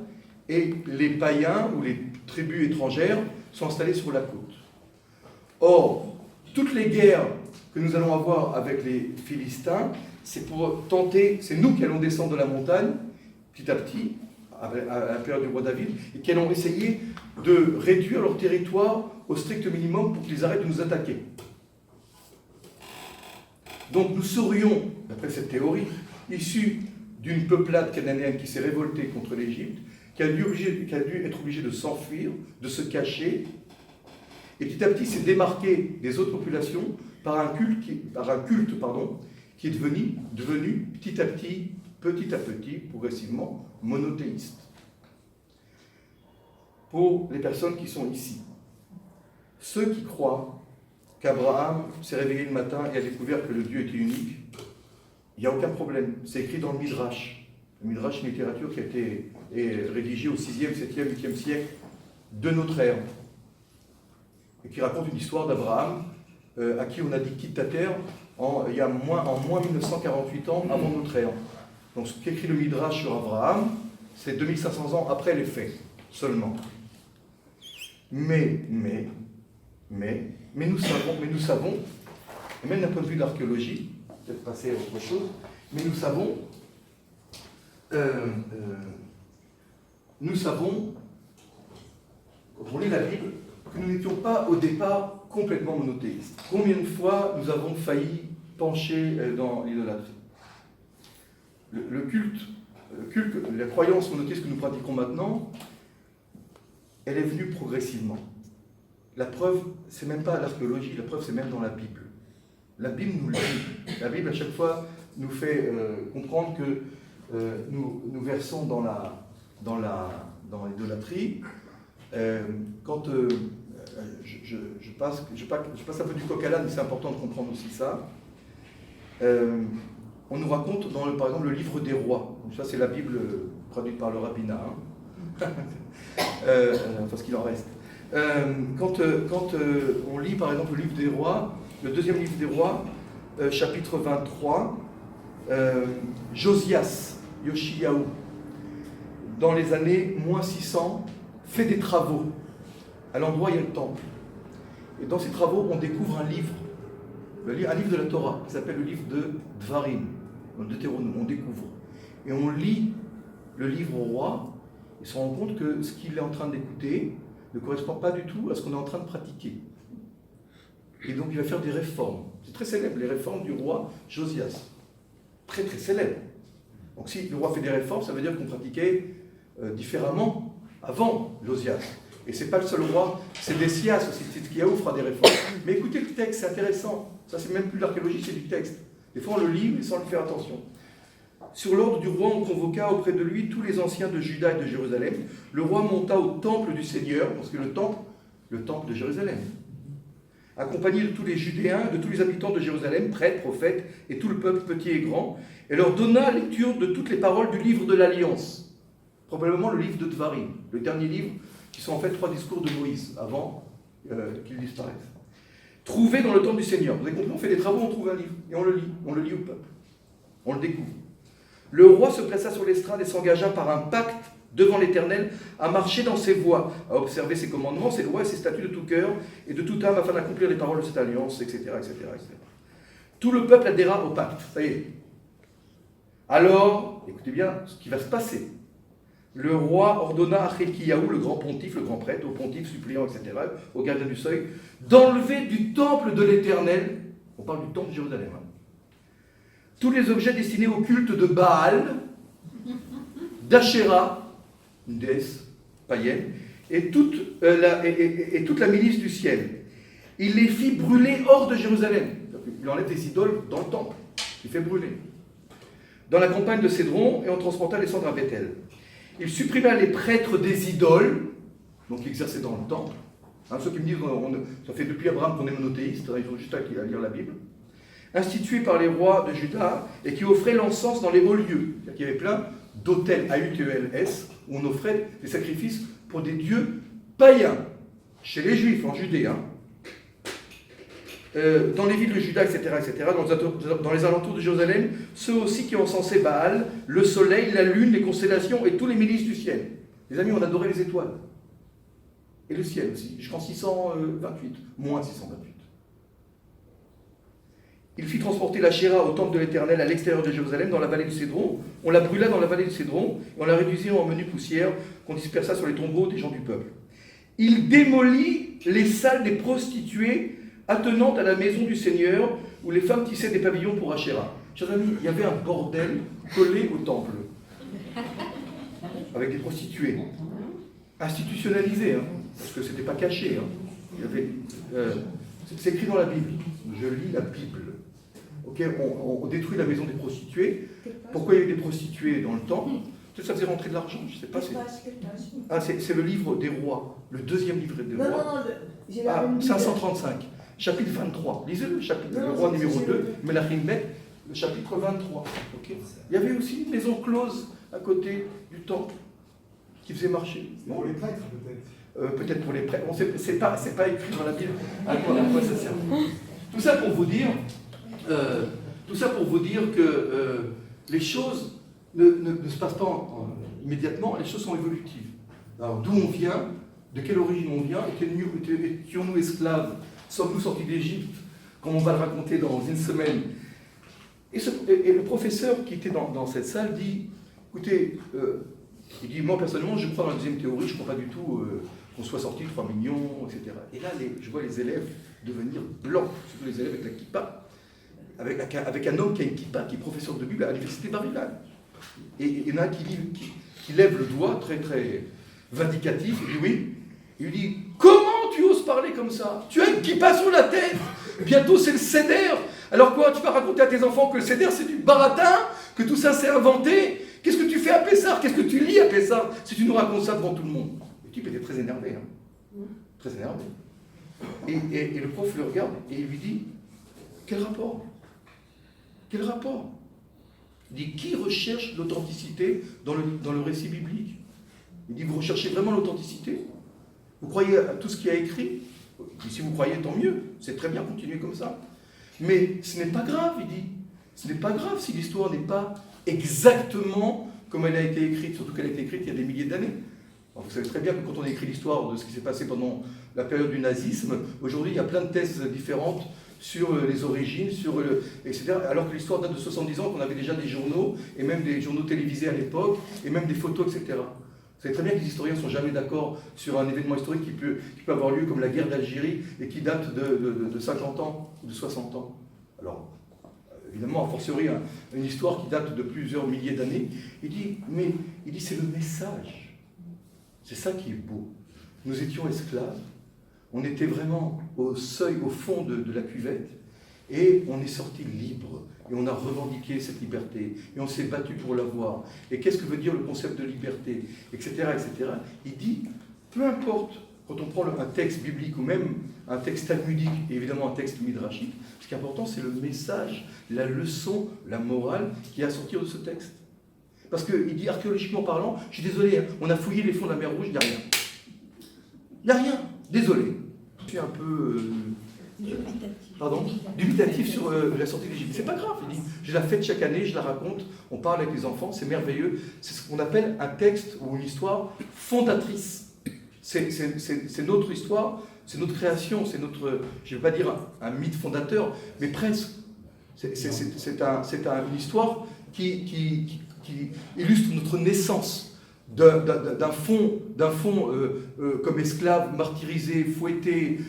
et les païens ou les tribus étrangères sont installés sur la côte. Or, toutes les guerres que nous allons avoir avec les Philistins, c'est pour tenter, c'est nous qui allons descendre de la montagne, petit à petit, à la période du roi David, et qui allons essayer de réduire leur territoire au strict minimum pour qu'ils arrêtent de nous attaquer. Donc nous serions, d'après cette théorie, issus d'une peuplade cananéenne qui s'est révoltée contre l'Égypte, qui a dû être obligée de s'enfuir, de se cacher, et petit à petit s'est démarqué des autres populations par un culte qui est devenu petit à petit, progressivement, monothéiste. Pour les personnes qui sont ici, ceux qui croient qu'Abraham s'est réveillé le matin et a découvert que le Dieu était unique, il n'y a aucun problème. C'est écrit dans le Midrash. Le Midrash, c'est une littérature qui a été rédigée au 6e, 7e, 8e siècle de notre ère, et qui raconte une histoire d'Abraham, à qui on a dit quitte ta terre en moins 1948 ans avant notre ère. Donc ce qu'écrit le Midrash sur Abraham, c'est 2500 ans après les faits, seulement. Mais nous savons, et même d'un point de vue de l'archéologie, peut-être passer à autre chose, mais nous savons, quand on lit la Bible, que nous n'étions pas au départ complètement monothéistes. Combien de fois nous avons failli pencher dans l'idolâtrie? Le culte, la croyance monothéiste que nous pratiquons maintenant, elle est venue progressivement. La preuve, c'est même pas l'archéologie, la preuve, c'est même dans la Bible. La Bible nous le dit. La Bible, à chaque fois, nous fait comprendre que nous versons dans l'idolâtrie. Quand je passe un peu du coq à l'âne, mais c'est important de comprendre aussi ça. On nous raconte par exemple, le livre des rois. Donc ça, c'est la Bible traduite par le rabbinat. Enfin, ce qu'il en reste. Quand on lit, par exemple, le livre des rois, le deuxième livre des rois, chapitre 23, Josias, Yoshiyahu, dans les années moins 600, fait des travaux à l'endroit où il y a le temple. Et dans ces travaux, on découvre un livre de la Torah, qui s'appelle le livre de Dvarim, de Deutéronome, on découvre. Et on lit le livre au roi, et se rend compte que ce qu'il est en train d'écouter ne correspond pas du tout à ce qu'on est en train de pratiquer. Et donc il va faire des réformes. C'est très célèbre, les réformes du roi Josias. Très très célèbre. Donc si le roi fait des réformes, ça veut dire qu'on pratiquait différemment avant Josias. Et c'est pas le seul roi, c'est Décias aussi, Tzidkiyahu fera des réformes. Mais écoutez le texte, c'est intéressant. Ça c'est même plus de l'archéologie, c'est du texte. Des fois on le lit, mais sans le faire attention. Sur l'ordre du roi, on convoqua auprès de lui tous les anciens de Juda et de Jérusalem. Le roi monta au temple du Seigneur, parce que le temple de Jérusalem, accompagné de tous les Judéens, de tous les habitants de Jérusalem, prêtres, prophètes, et tout le peuple petit et grand, et leur donna lecture de toutes les paroles du livre de l'Alliance, probablement le livre de Dvarim, le dernier livre, qui sont en fait 3 discours de Moïse, avant qu'il disparaisse. Trouvé dans le temple du Seigneur. Vous avez compris, on fait des travaux, on trouve un livre, et on le lit au peuple, on le découvre. Le roi se plaça sur l'estrade et s'engaga par un pacte devant l'Éternel à marcher dans ses voies, à observer ses commandements, ses lois et ses statuts de tout cœur et de toute âme afin d'accomplir les paroles de cette alliance, etc., etc., etc. Tout le peuple adhéra au pacte, ça y est. Alors, écoutez bien ce qui va se passer. Le roi ordonna à Chelkiyahu, le grand pontife, le grand prêtre, au pontife, suppliant, etc., au gardien du seuil, d'enlever du temple de l'Éternel, on parle du temple de Jérusalem, tous les objets destinés au culte de Baal, d'Ashéra, une déesse païenne, et toute la milice du ciel. Il les fit brûler hors de Jérusalem. Il enlève des idoles dans le temple. Il fait brûler. Dans la campagne de Cédron, et on transporta les cendres à Bethel. Il supprima les prêtres des idoles, donc qui exerçaient dans le temple. Ceux qui me disent, ça fait depuis Abraham qu'on est monothéiste, ils ont juste à lire la Bible. Institués par les rois de Juda, et qui offraient l'encens dans les hauts lieux. Il y avait plein d'autels, AUTELS, où on offrait des sacrifices pour des dieux païens, chez les Juifs, en Judée. Dans les villes de Juda, etc., dans les alentours de Jérusalem, ceux aussi qui encensaient Baal, le soleil, la lune, les constellations et tous les milices du ciel. Les amis, on adorait les étoiles. Et le ciel aussi, jusqu'en 628, moins 628. Il fit transporter la Shéra au temple de l'Éternel à l'extérieur de Jérusalem, dans la vallée du Cédron. On la brûla dans la vallée du Cédron, et on la réduisit en menu poussière qu'on dispersa sur les tombeaux des gens du peuple. Il démolit les salles des prostituées attenante à la maison du Seigneur, où les femmes tissaient des pavillons pour Achéra. Chers amis, il y avait un bordel collé au temple, avec des prostituées, institutionnalisées, hein, parce que ce n'était pas caché. Hein. Il y avait, c'est écrit dans la Bible. Je lis la Bible. Okay, on détruit la maison des prostituées. Pourquoi il y a eu des prostituées dans le temple? Ça faisait rentrer de l'argent, je ne sais pas. C'est le livre des rois, le deuxième livre des rois. Non, 535, chapitre 23. Lisez-le, le roi numéro 2, Melachim Bet, le chapitre 23. Okay. Il y avait aussi une maison close à côté du temple qui faisait marcher. Pour les prêtres, peut-être. Peut-être pour les prêtres. Bon, c'est pas écrit dans la Bible à quoi ça sert. Tout ça pour vous dire, que les choses ne se passent pas immédiatement, les choses sont évolutives. Alors d'où on vient, de quelle origine on vient, étions-nous esclaves, sommes-nous sortis d'Égypte, comme on va le raconter dans une semaine. Et le professeur qui était dans cette salle dit, écoutez, il dit, moi personnellement je crois dans la deuxième théorie, je ne crois pas du tout qu'on soit sorti de 3 millions, etc. Et là, je vois les élèves devenir blancs, surtout les élèves avec la kippa, avec un homme qui a une kippa, qui est professeur de Bible à l'université Bar-Ilan. Et il y en a un qui lève le doigt, très très vindicatif, il dit oui. Il lui dit, comment tu oses parler comme ça? Tu as une kippa sur la tête, bientôt c'est le Seder. Alors quoi, tu vas raconter à tes enfants que le Seder c'est du baratin, que tout ça c'est inventé? Qu'est-ce que tu fais à Pessah? Qu'est-ce que tu lis à Pessah si tu nous racontes ça devant tout le monde? Le type était très énervé, hein. Très énervé. Et le prof le regarde et il lui dit, quel rapport? Quel rapport? Il dit, qui recherche l'authenticité dans le récit biblique? Il dit, vous recherchez vraiment l'authenticité? Vous croyez à tout ce qui est écrit? Il dit, si vous croyez, tant mieux, c'est très bien, continuez comme ça. Mais ce n'est pas grave, il dit. Ce n'est pas grave si l'histoire n'est pas exactement comme elle a été écrite, surtout qu'elle a été écrite il y a des milliers d'années. Vous savez très bien que quand on écrit l'histoire de ce qui s'est passé pendant la période du nazisme, aujourd'hui il y a plein de thèses différentes sur les origines, etc. Alors que l'histoire date de 70 ans, qu'on avait déjà des journaux, et même des journaux télévisés à l'époque, et même des photos, etc. Vous savez très bien que les historiens ne sont jamais d'accord sur un événement historique qui peut avoir lieu comme la guerre d'Algérie, et qui date de 50 ans, ou de 60 ans. Alors, évidemment, a fortiori, une histoire qui date de plusieurs milliers d'années. Il dit, c'est le message. C'est ça qui est beau. Nous étions esclaves, on était vraiment au seuil, au fond de la cuvette, et on est sorti libre, et on a revendiqué cette liberté, et on s'est battu pour l'avoir. Et qu'est-ce que veut dire le concept de liberté, etc., etc. Il dit, peu importe, quand on prend un texte biblique, ou même un texte talmudique, et évidemment un texte midrashique, ce qui est important, c'est le message, la leçon, la morale qui est à sortir de ce texte. Parce qu'il dit, archéologiquement parlant, je suis désolé, hein, on a fouillé les fonds de la mer Rouge, il n'y a rien. Il n'y a rien, désolé. Je suis un peu dubitatif sur la sortie d'Égypte. C'est pas grave, il dit, je la fête chaque année, je la raconte, on parle avec les enfants, c'est merveilleux. C'est ce qu'on appelle un texte ou une histoire fondatrice. C'est notre histoire, c'est notre création, c'est notre, je ne vais pas dire un mythe fondateur, mais presque. C'est une histoire qui illustre notre naissance d'un fond comme esclave, martyrisé, fouetté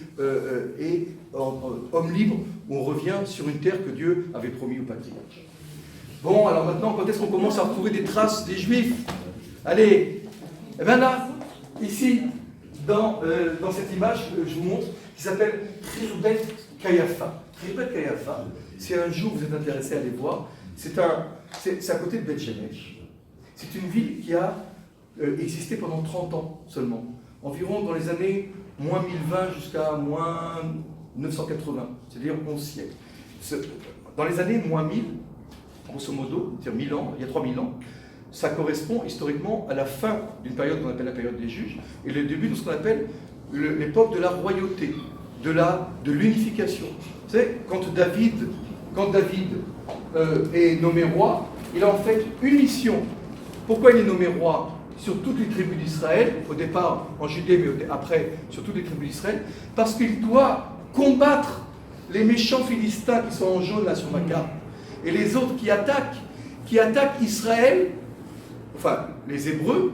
et homme libre, où on revient sur une terre que Dieu avait promis aux patriarches. Bon, alors maintenant, quand est-ce qu'on commence à retrouver des traces des Juifs? Allez, et bien là, ici, dans cette image, je vous montre, qui s'appelle Khirbet Kayafa. Khirbet Kayafa, si un jour vous êtes intéressé à aller voir, c'est à côté de Beth Shemesh. C'est une ville qui a existé pendant 30 ans seulement, environ dans les années moins 1020 jusqu'à moins 980, c'est-à-dire 11 siècles. Dans les années moins 1000, grosso modo, c'est-à-dire 1000 ans, il y a 3000 ans, ça correspond historiquement à la fin d'une période qu'on appelle la période des juges, et le début de ce qu'on appelle l'époque de la royauté, de l'unification. Vous savez, quand David est nommé roi, il a en fait une mission. Pourquoi il est nommé roi sur toutes les tribus d'Israël, au départ en Judée, mais après sur toutes les tribus d'Israël? Parce qu'il doit combattre les méchants Philistins qui sont en jaune là sur ma carte, et les autres qui attaquent Israël, enfin les Hébreux,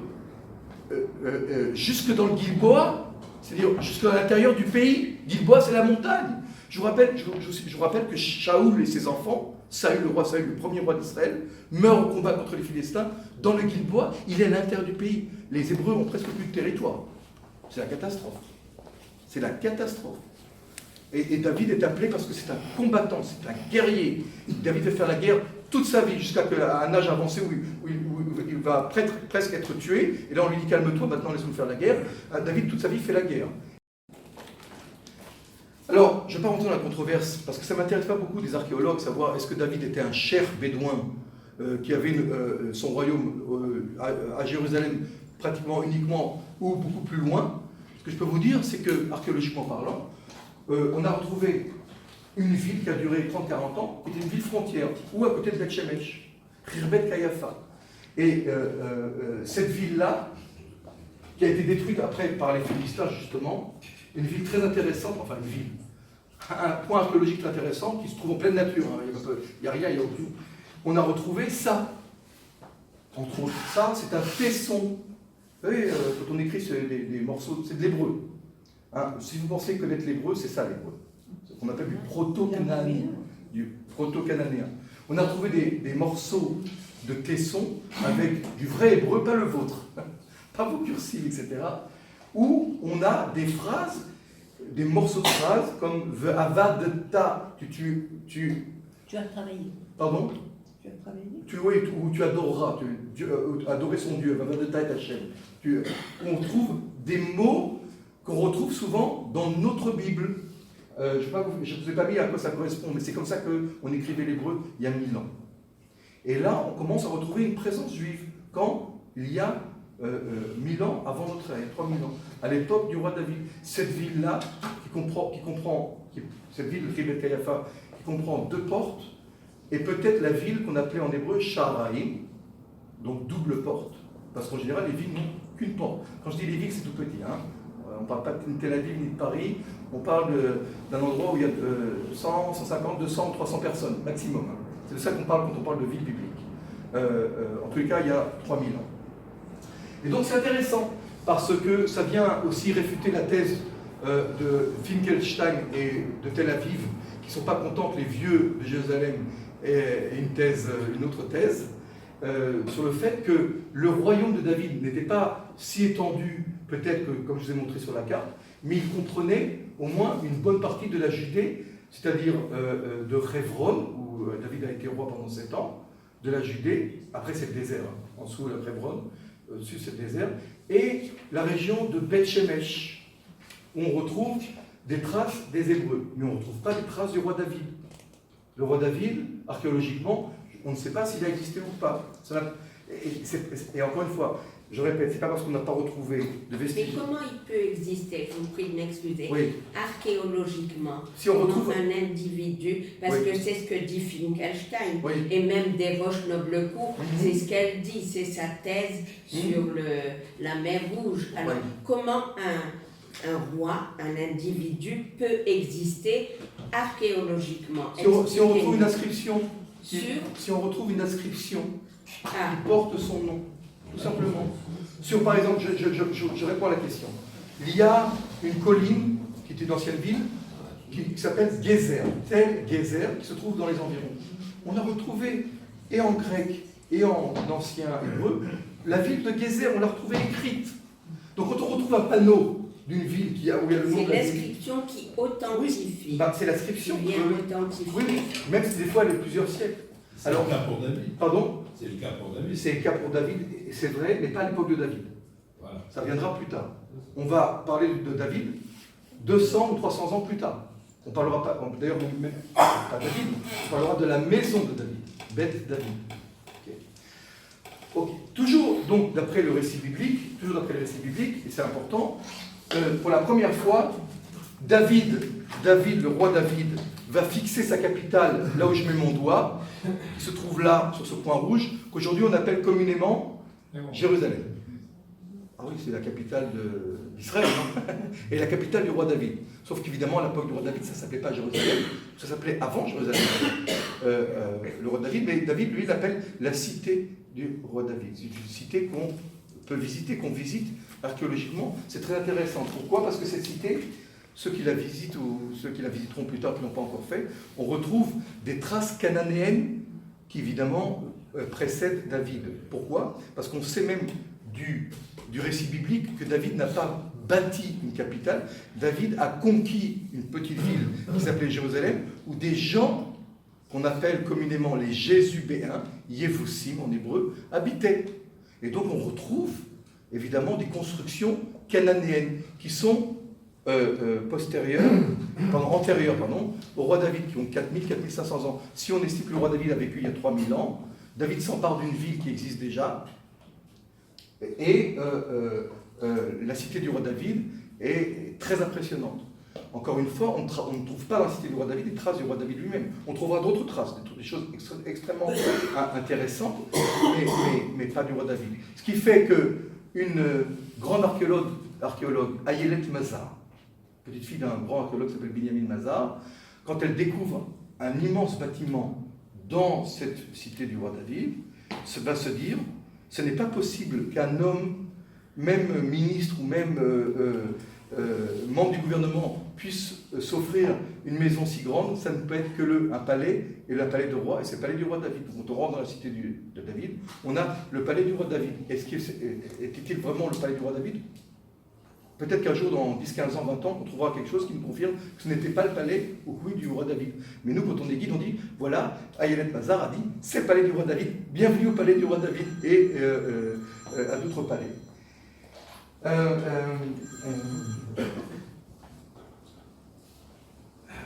jusque dans le Gilboa, c'est-à-dire jusqu'à l'intérieur du pays. Gilboa, c'est la montagne. Je vous rappelle que Shaoul et ses enfants, Saül, le roi Saül, le premier roi d'Israël, meurt au combat contre les Philistins dans le Gilboa. Il est à l'intérieur du pays. Les Hébreux ont presque plus de territoire. C'est la catastrophe. C'est la catastrophe. Et David est appelé parce que c'est un combattant, c'est un guerrier. David va faire la guerre toute sa vie, jusqu'à un âge avancé où il va presque être tué. Et là, on lui dit calme-toi, maintenant laisse-nous faire la guerre. David, toute sa vie, fait la guerre. Alors, je ne vais pas rentrer dans la controverse, parce que ça ne m'intéresse pas beaucoup des archéologues, savoir est-ce que David était un cher bédouin qui avait son royaume à Jérusalem pratiquement uniquement ou beaucoup plus loin. Ce que je peux vous dire, c'est que, archéologiquement parlant, on a retrouvé une ville qui a duré 30-40 ans, qui était une ville frontière, ou à côté de Beth-Shemesh, Khirbet Kayafa. Et cette ville-là, qui a été détruite après par les Philistins, justement, une ville très intéressante, enfin une ville, un point archéologique intéressant qui se trouve en pleine nature, hein, il n'y a rien, il n'y a aucune. On a retrouvé ça. Entre autres, ça, c'est un tesson. Vous savez, quand on écrit des morceaux, c'est de l'hébreu. Hein, si vous pensez connaître l'hébreu, c'est ça l'hébreu. C'est ce qu'on appelle du proto-cananéen. On a retrouvé des morceaux de tesson avec du vrai hébreu, pas le vôtre, pas vos cursives, etc., où on a des phrases, des morceaux de phrases comme Ve'avadta, tu as travaillé. Pardon? Tu as travaillé. Oui, où tu adoreras, adorer son Dieu, Ve'avadta et Hachem. On trouve des mots qu'on retrouve souvent dans notre Bible. Je ne vous ai pas mis à quoi ça correspond, mais c'est comme ça qu'on écrivait l'hébreu il y a 1000 ans. Et là, on commence à retrouver une présence juive. Quand? Il y a 1000 ans avant notre ère, 3000 ans, à l'époque du roi David. Cette ville-là, cette ville de Khirbet Kayafa, qui comprend 2 portes, et peut-être la ville qu'on appelait en hébreu Sha'araim, donc double porte, parce qu'en général, les villes n'ont qu'une porte. Quand je dis les villes, c'est tout petit, hein. On ne parle pas de Tel Aviv ni de Paris, on parle d'un endroit où il y a 100, 150, 200 ou 300 personnes, maximum. Hein. C'est de ça qu'on parle quand on parle de ville biblique. En tous les cas, il y a 3000 ans. Et donc c'est intéressant, parce que ça vient aussi réfuter la thèse de Finkelstein et de Tel Aviv, qui ne sont pas contents que les vieux de Jérusalem aient une autre thèse, sur le fait que le royaume de David n'était pas si étendu, peut-être que, comme je vous ai montré sur la carte, mais il comprenait au moins une bonne partie de la Judée, c'est-à-dire de Révron, où David a été roi pendant 7 ans, de la Judée, après c'est le désert, en dessous de Révron, au-dessus c'est le désert, et la région de Beth-Shemesh, où on retrouve des traces des Hébreux, mais on ne retrouve pas des traces du roi David. Le roi David, archéologiquement, on ne sait pas s'il a existé ou pas. Et encore une fois, je répète, c'est pas parce qu'on n'a pas retrouvé de vestiges. Mais comment il peut exister, je vous prie de m'excuser, oui. Archéologiquement, si on retrouve un individu, parce oui. que c'est ce que dit Finkelstein, oui. et même Desroches-Noblecourt, c'est ce qu'elle dit, c'est sa thèse sur la mer Rouge. Alors, comment un roi, un individu peut exister archéologiquement? Si on retrouve une inscription, si on retrouve une inscription qui porte son nom, tout simplement. Par exemple, je réponds à la question. Il y a une colline qui était une ancienne ville qui s'appelle Gézer, Tel Gézer, qui se trouve dans les environs. On a retrouvé, et en grec et en ancien hébreu, la ville de Gézer, on l'a retrouvée écrite. Donc quand on retrouve un panneau d'une ville où il y a le nom de la ville. C'est l'inscription qui authentifie. Oui, c'est l'inscription qui vient authentifier. Oui, même si des fois elle est plusieurs siècles. C'est le cas pour David. Pardon? C'est le cas pour David. C'est le cas pour David, c'est vrai, mais pas à l'époque de David. Voilà. Ça viendra plus tard. On va parler de David 200 ou 300 ans plus tard. On parlera pas, d'ailleurs, même pas David, on parlera de la maison de David, Beth David. Ok. Toujours, donc, d'après le récit biblique, et c'est important, pour la première fois, David, le roi David, va fixer sa capitale là où je mets mon doigt, qui se trouve là, sur ce point rouge, qu'aujourd'hui on appelle communément Jérusalem. Ah oui, c'est la capitale d'Israël, hein, et la capitale du roi David. Sauf qu'évidemment, à l'époque du roi David, ça ne s'appelait pas Jérusalem, ça s'appelait avant Jérusalem, le roi David, mais David, lui, l'appelle la cité du roi David. C'est une cité qu'on peut visiter, qu'on visite archéologiquement. C'est très intéressant. Pourquoi? Parce que cette cité, ceux qui la visitent ou ceux qui la visiteront plus tard, qui ne l'ont pas encore fait, on retrouve des traces cananéennes qui évidemment précèdent David. Pourquoi? Parce qu'on sait même du récit biblique que David n'a pas bâti une capitale. David a conquis une petite ville qui s'appelait Jérusalem, où des gens qu'on appelle communément les Jésubéens, Yévoussim en hébreu, habitaient. Et donc on retrouve évidemment des constructions cananéennes qui sont antérieures au roi David, qui ont 4500 ans. Si on estime que le roi David a vécu il y a 3000 ans, David s'empare d'une ville qui existe déjà, et la cité du roi David est très impressionnante. Encore une fois, on ne trouve pas dans la cité du roi David des traces du roi David lui-même. On trouvera d'autres traces, des choses extrêmement intéressantes, mais pas du roi David. Ce qui fait qu'une grande archéologue, Ayelet Mazar, petite fille d'un grand archéologue qui s'appelle Binyamin Mazar, quand elle découvre un immense bâtiment dans cette cité du roi David, va se dire, ce n'est pas possible qu'un homme, même ministre ou même membre du gouvernement, puisse s'offrir une maison si grande. Ça ne peut être que un palais, et le palais de roi, et c'est le palais du roi David. Quand on rentre dans la cité de David, on a le palais du roi David. Était-il vraiment le palais du roi David? Peut-être qu'un jour, dans 10, 15 ans, 20 ans, on trouvera quelque chose qui nous confirme que ce n'était pas le palais au cou du roi David. Mais nous, quand on est guide, on dit, voilà, Ayelet Mazar a dit, c'est le palais du roi David, bienvenue au palais du roi David, et à d'autres palais.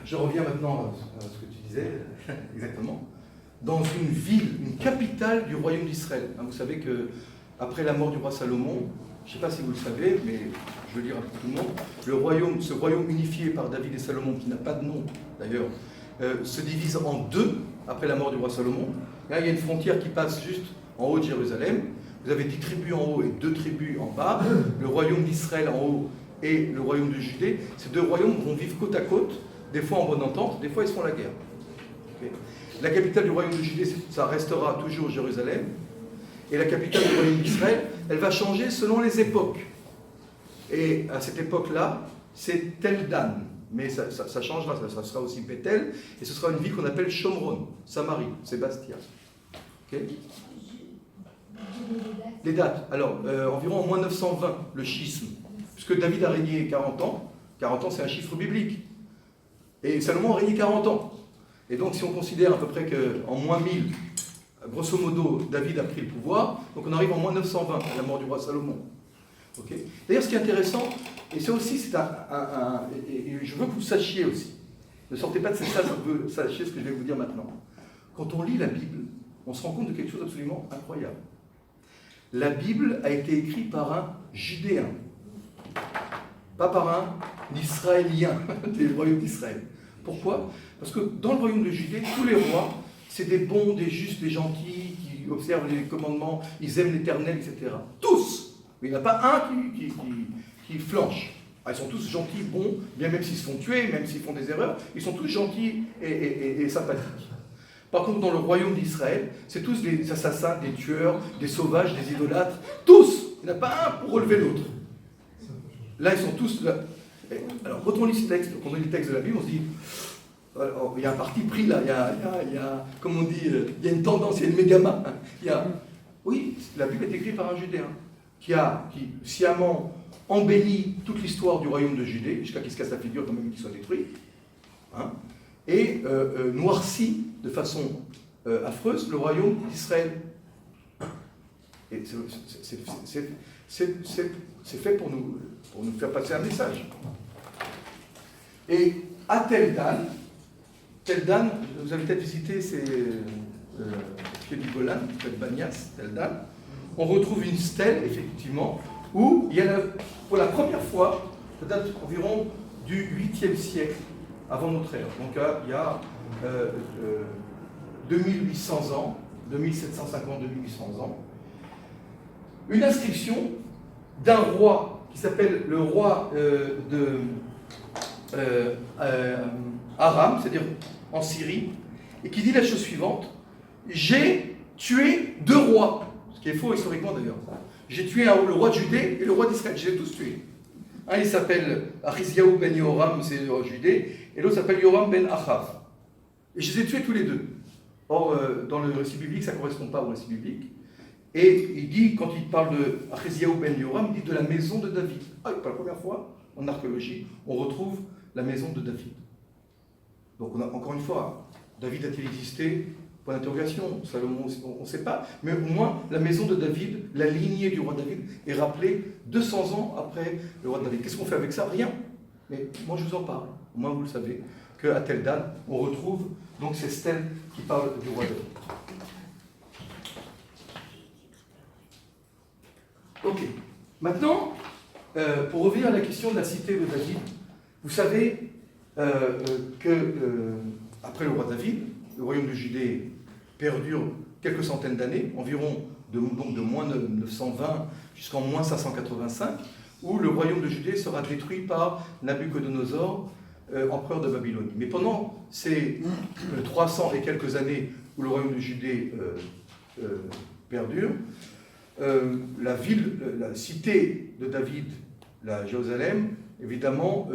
Je reviens maintenant à ce que tu disais, exactement. Dans une ville, une capitale du royaume d'Israël. Vous savez qu'après la mort du roi Salomon, je ne sais pas si vous le savez, mais je veux le dire à tout le monde, ce royaume unifié par David et Salomon, qui n'a pas de nom d'ailleurs, se divise en deux après la mort du roi Salomon. Là, il y a une frontière qui passe juste en haut de Jérusalem. Vous avez 10 tribus en haut et 2 tribus en bas, le royaume d'Israël en haut et le royaume de Judée. Ces deux royaumes vont vivre côte à côte, des fois en bonne entente, des fois ils se font la guerre. Okay. La capitale du royaume de Judée, ça restera toujours Jérusalem. Et la capitale du royaume d'Israël, elle va changer selon les époques. Et à cette époque-là, c'est Tel Dan. Mais ça changera, ça sera aussi Bethel, et ce sera une ville qu'on appelle Shomron, Samarie, Sébastien. Okay. Les dates. Alors, environ en moins 920, le schisme. Puisque David a régné 40 ans. 40 ans, c'est un chiffre biblique. Et Salomon a régné 40 ans. Et donc, si on considère à peu près qu'en moins 1000, grosso modo, David a pris le pouvoir, donc on arrive en moins 920, à la mort du roi Salomon. Okay. D'ailleurs, ce qui est intéressant, et ça aussi, c'est et je veux que vous sachiez aussi, ne sortez pas de cette salle sans que vous sachiez ce que je vais vous dire maintenant. Quand on lit la Bible, on se rend compte de quelque chose d'absolument incroyable. La Bible a été écrite par un Judéen, pas par un Israélien du royaume d'Israël. Pourquoi? Parce que dans le royaume de Judée, tous les rois, c'est des bons, des justes, des gentils, qui observent les commandements, ils aiment l'Éternel, etc. Tous! Mais il n'y en a pas un qui flanche. Ils sont tous gentils, bons, bien même s'ils se font tuer, même s'ils font des erreurs, ils sont tous gentils et sympathiques. Par contre, dans le royaume d'Israël, c'est tous des assassins, des tueurs, des sauvages, des idolâtres. Tous! Il n'y en a pas un pour relever l'autre. Là, ils sont tous là. Alors, quand on lit ce texte, quand on lit le texte de la Bible, on se dit, alors, il y a un parti pris là, il y a comme on dit, il y a une tendance, il y a une mégama. Oui, la Bible est écrite par un Judéen qui sciemment embellit toute l'histoire du royaume de Judée, jusqu'à qu'il se casse la figure quand même qu'il soit détruit, et noircit de façon affreuse le royaume d'Israël. Et c'est fait pour nous faire passer un message. Et à Tel Dan, vous avez peut-être visité ces pieds du Golan, peut-être Banias, Tel Dan, on retrouve une stèle, effectivement, où il y a pour la première fois, ça date environ du 8e siècle avant notre ère. Donc il y a 2800 ans, 2750, 2800 ans, une inscription d'un roi qui s'appelle le roi Aram, c'est-à-dire en Syrie, et qui dit la chose suivante: j'ai tué 2 rois, ce qui est faux historiquement d'ailleurs. J'ai tué le roi de Judée et le roi d'Israël, je les ai tous tués. Un, il s'appelle Achiziaou ben Yoram, c'est Judée, et l'autre s'appelle Yoram ben Achav. Et je les ai tués tous les deux. Or, dans le récit biblique, ça ne correspond pas au récit biblique. Et il dit, quand il parle de Achiziaou ben Yoram, il dit de la maison de David. Ah, pour la première fois, en archéologie, on retrouve la maison de David. Donc, encore une fois, David a-t-il existé? Point d'interrogation. Salomon, on ne sait pas. Mais au moins, la maison de David, la lignée du roi David, est rappelée 200 ans après le roi David. Qu'est-ce qu'on fait avec ça? Rien. Mais moi, je vous en parle. Au moins, vous le savez, qu'à telle date, on retrouve donc ces stèles qui parlent du roi David. Ok. Maintenant, pour revenir à la question de la cité de David, vous savez après le roi David, le royaume de Judée perdure quelques centaines d'années, environ donc de moins 920 jusqu'en moins 585, où le royaume de Judée sera détruit par Nabuchodonosor, empereur de Babylonie. Mais pendant ces 300 et quelques années où le royaume de Judée perdure, la cité de David, la Jérusalem, évidemment,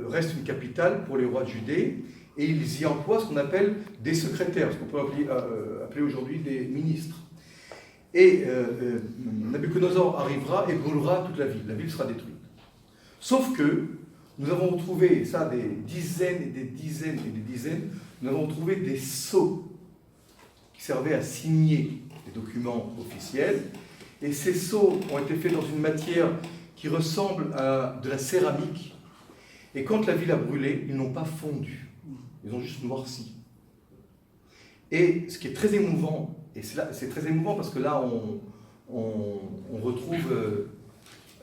reste une capitale pour les rois de Judée, et ils y emploient ce qu'on appelle des secrétaires, ce qu'on peut appeler aujourd'hui des ministres. Et Nabuchodonosor arrivera et brûlera toute la ville sera détruite. Sauf que nous avons retrouvé, ça, des dizaines et des dizaines et des dizaines, nous avons retrouvé des sceaux qui servaient à signer des documents officiels, et ces sceaux ont été faits dans une matière qui ressemble à de la céramique, et quand la ville a brûlé, ils n'ont pas fondu. Ils ont juste noirci. Et ce qui est très émouvant, et c'est très émouvant parce que là, on retrouve...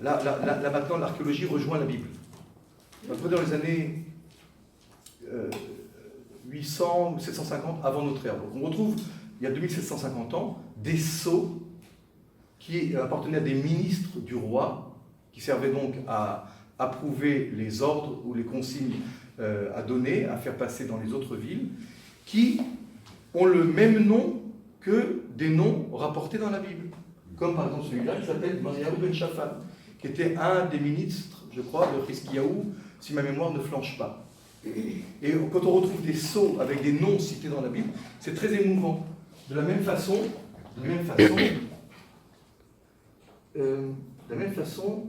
Là, maintenant, l'archéologie rejoint la Bible. Après, dans les années 800 ou 750 avant notre ère. Donc, on retrouve, il y a 2750 ans, des sceaux qui appartenaient à des ministres du roi, qui servaient donc à approuver les ordres ou les consignes à donner, à faire passer dans les autres villes, qui ont le même nom que des noms rapportés dans la Bible. Comme par exemple celui-là qui s'appelle Mariaou ben Shaphan, qui était un des ministres, je crois, de Hiskiaou, si ma mémoire ne flanche pas. Et quand on retrouve des sceaux avec des noms cités dans la Bible, c'est très émouvant. De la même façon,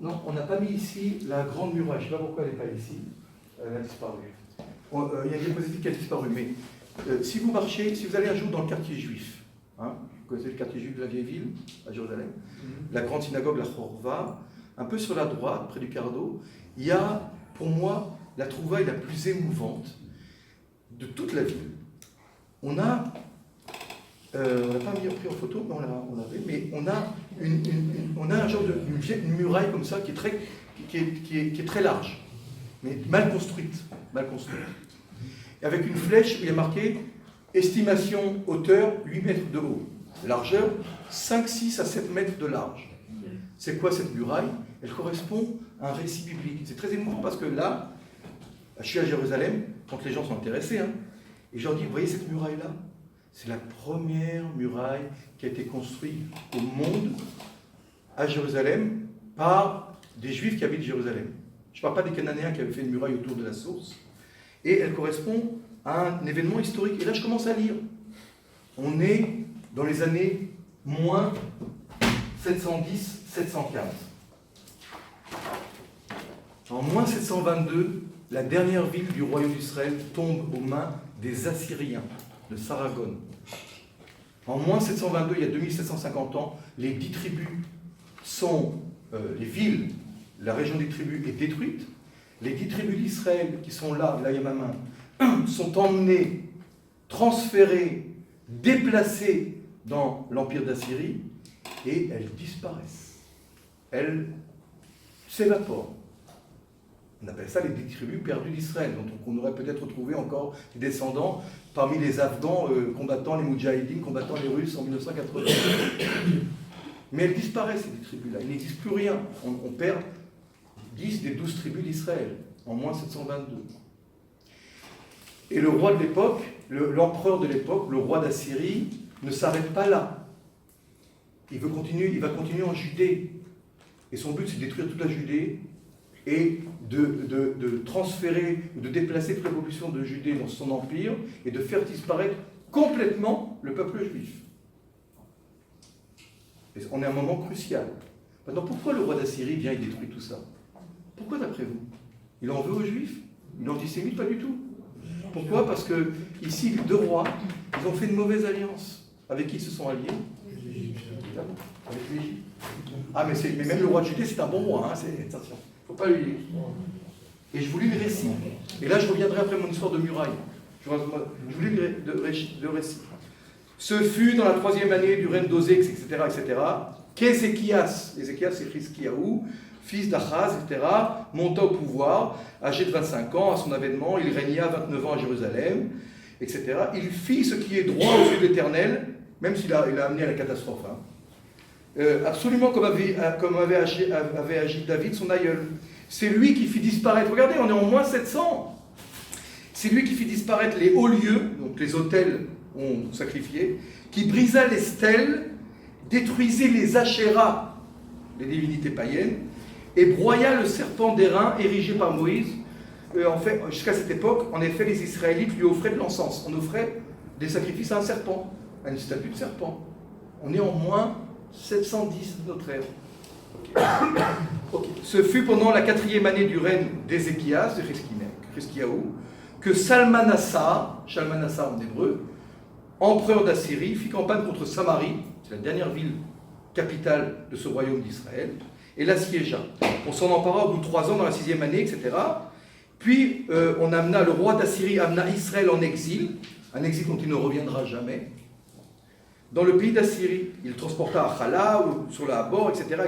non, on n'a pas mis ici la grande muraille. Je ne sais pas pourquoi elle n'est pas ici. Elle a disparu. Il y a une diapositive qui a disparu, mais si vous marchez, si vous allez un jour dans le quartier juif, hein, vous connaissez le quartier juif de la vieille ville, à Jérusalem, la grande synagogue, la Chorva, un peu sur la droite, près du Cardo, il y a, pour moi, la trouvaille la plus émouvante de toute la ville. On n'a pas pris en photo, mais on l'avait, mais on a un genre une muraille comme ça qui est très large, mais mal construite. Et avec une flèche où il y a marqué estimation hauteur 8 mètres de haut, largeur 5, 6 à 7 mètres de large. C'est quoi cette muraille? Elle correspond à un récit biblique. C'est très émouvant parce que là, je suis à Jérusalem, quand les gens sont intéressés, hein, et je leur dis, vous voyez cette muraille-là? C'est la première muraille qui a été construite au monde, à Jérusalem, par des Juifs qui habitent Jérusalem. Je ne parle pas des Cananéens qui avaient fait une muraille autour de la source. Et elle correspond à un événement historique. Et là, je commence à lire. On est dans les années moins 710-715. En moins 722, la dernière ville du royaume d'Israël tombe aux mains des Assyriens, de Sargon. En moins 722, il y a 2750 ans, les 10 tribus sont, les villes, la région des tribus est détruite. Les 10 tribus d'Israël qui sont là il y a ma main, sont emmenées, transférées, déplacées dans l'empire d'Assyrie, et elles disparaissent. Elles s'évaporent. On appelle ça les 10 tribus perdues d'Israël, dont on aurait peut-être trouvé encore des descendants parmi les Afghans combattant les Moudjahidines, combattant les Russes en 1980. Mais elles disparaissent, ces 10 tribus-là. Il n'existe plus rien. On perd 10 des 12 tribus d'Israël, en moins 722. Et le roi de l'époque, l'empereur de l'époque, le roi d'Assyrie, ne s'arrête pas là. Il va continuer en Judée. Et son but, c'est de détruire toute la Judée et de transférer, de déplacer toute la population de Judée dans son empire et de faire disparaître complètement le peuple juif. Et on est à un moment crucial. Maintenant, pourquoi le roi d'Assyrie vient et détruit tout ça? Pourquoi d'après vous? Il en veut aux Juifs? Il est antisémite? Pas du tout. Pourquoi? Parce que ici, les deux rois, ils ont fait une mauvaise alliance. Avec qui ils se sont alliés? Avec l'Égypte. Ah, mais même le roi de Judée, c'est un bon roi. Hein, attention, il ne faut pas lui dire. Et je vous lis le récit. Et là, je reviendrai après mon histoire de muraille. Je vous lis le récit. Ce fut dans la 3e année du règne d'Osée, etc., qu'Ézéchias, Ézéchias c'est Chizkiyahu, fils d'Achaz, etc., monta au pouvoir, âgé de 25 ans, à son avènement, il régna 29 ans à Jérusalem, etc. Il fit ce qui est droit aux yeux de l'Éternel, même s'il a amené à la catastrophe. Hein. Absolument comme avait agi David, son aïeul. C'est lui qui fit disparaître, regardez, on est en moins 700. C'est lui qui fit disparaître les hauts lieux, donc les autels ont sacrifié, qui brisa les stèles, détruisit les Ashéras, les divinités païennes, et broya le serpent d'airain érigé par Moïse. En fait, jusqu'à cette époque, en effet, les Israélites lui offraient de l'encens. On offrait des sacrifices à un serpent, à une statue de serpent. On est en moins 710 de notre ère. Okay. Ce fut pendant la 4e année du règne d'Ézéchias, de Chizkiyahu, que Salmanassar en hébreu, empereur d'Assyrie, fit campagne contre Samarie, c'est la dernière ville capitale de ce royaume d'Israël, et l'assiégea. On s'en empara au bout de 3 ans, dans la 6e année, etc. Puis le roi d'Assyrie amena Israël en exil, un exil dont il ne reviendra jamais, dans le pays d'Assyrie. Il transporta à Chala, ou sur la Habor, etc.,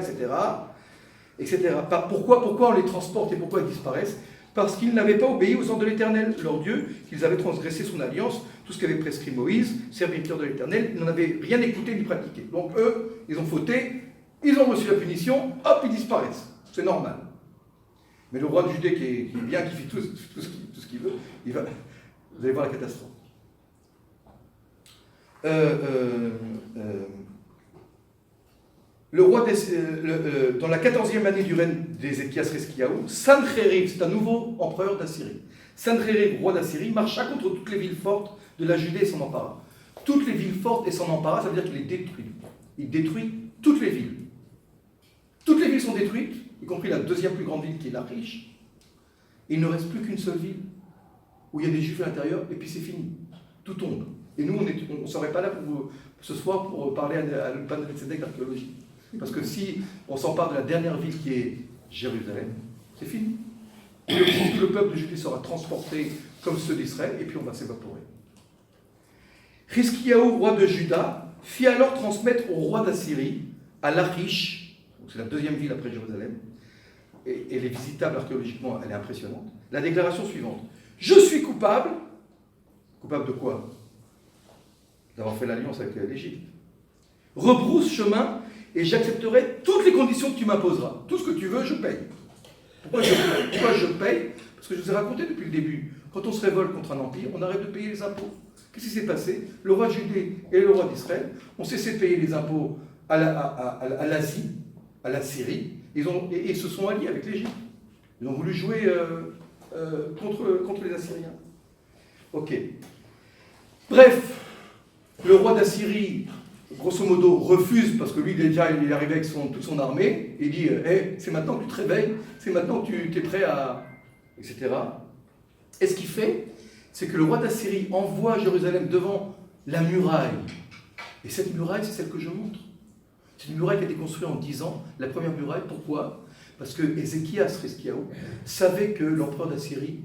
etc. Pourquoi on les transporte et pourquoi ils disparaissent? Parce qu'ils n'avaient pas obéi aux ordres de l'Éternel, leur Dieu, qu'ils avaient transgressé son alliance, tout ce qu'avait prescrit Moïse, serviteur de l'Éternel, ils n'en avaient rien écouté ni pratiqué. Donc eux, ils ont fauté, ils ont reçu la punition, hop, ils disparaissent. C'est normal. Mais le roi de Judée qui est bien, qui fait tout ce qu'il veut, vous allez voir la catastrophe. Le roi dans la 14e année du règne d'Ézéchias Chizkiyahu, Sanchérib, c'est un nouveau empereur d'Assyrie. Sanchérib, roi d'Assyrie, marcha contre toutes les villes fortes de la Judée et s'en empara. Toutes les villes fortes et s'en empara, ça veut dire qu'il les détruit. Il détruit toutes les villes. Toutes les villes sont détruites, y compris la 2e plus grande ville qui est Lachish. Il ne reste plus qu'une seule ville où il y a des Juifs à l'intérieur et puis c'est fini. Tout tombe. Et nous, on ne serait pas là ce soir pour parler à l'Ulpan de Tzedek d'archéologie. Parce que si on s'empare de la dernière ville qui est Jérusalem, c'est fini. Tout le peuple de Judée sera transporté comme ceux d'Israël, et puis on va s'évaporer. Chizkiyahu, roi de Juda, fit alors transmettre au roi d'Assyrie, à Lachish, c'est la 2e ville après Jérusalem, et elle est visitable archéologiquement, elle est impressionnante, la déclaration suivante. Je suis coupable. Coupable de quoi? D'avoir fait l'alliance avec l'Égypte. Rebrousse chemin et j'accepterai toutes les conditions que tu m'imposeras. Tout ce que tu veux, je paye. Pourquoi je paye? Parce que je vous ai raconté depuis le début. Quand on se révolte contre un empire, on arrête de payer les impôts. Qu'est-ce qui s'est passé? Le roi de Judée et le roi d'Israël ont cessé de payer les impôts à l'Asie, à la Syrie, et ils se sont alliés avec l'Égypte. Ils ont voulu jouer contre les Assyriens. Ok. Bref, le roi d'Assyrie, grosso modo, refuse, parce que lui, déjà, il est arrivé avec toute son armée, et il dit hey, c'est maintenant que tu te réveilles, c'est maintenant que tu es prêt à. etc. Et ce qu'il fait, c'est que le roi d'Assyrie envoie Jérusalem devant la muraille. Et cette muraille, c'est celle que je montre. C'est une muraille qui a été construite en 10 ans, la première muraille. Pourquoi? Parce que Ézéchias Chizkiyahu savait que l'empereur d'Assyrie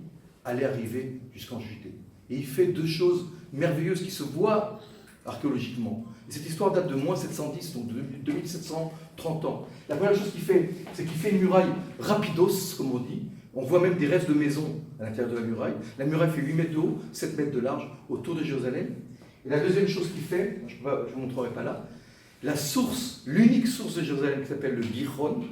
allait arriver jusqu'en Judée. Et il fait 2 choses merveilleuses qui se voient archéologiquement. Et cette histoire date de moins 710, donc de 2730 ans. La première chose qu'il fait, c'est qu'il fait une muraille rapidos, comme on dit. On voit même des restes de maisons à l'intérieur de la muraille. La muraille fait 8 mètres de haut, 7 mètres de large, autour de Jérusalem. Et la deuxième chose qu'il fait, je ne vous montrerai pas là, la source, l'unique source de Jérusalem qui s'appelle le Gihon,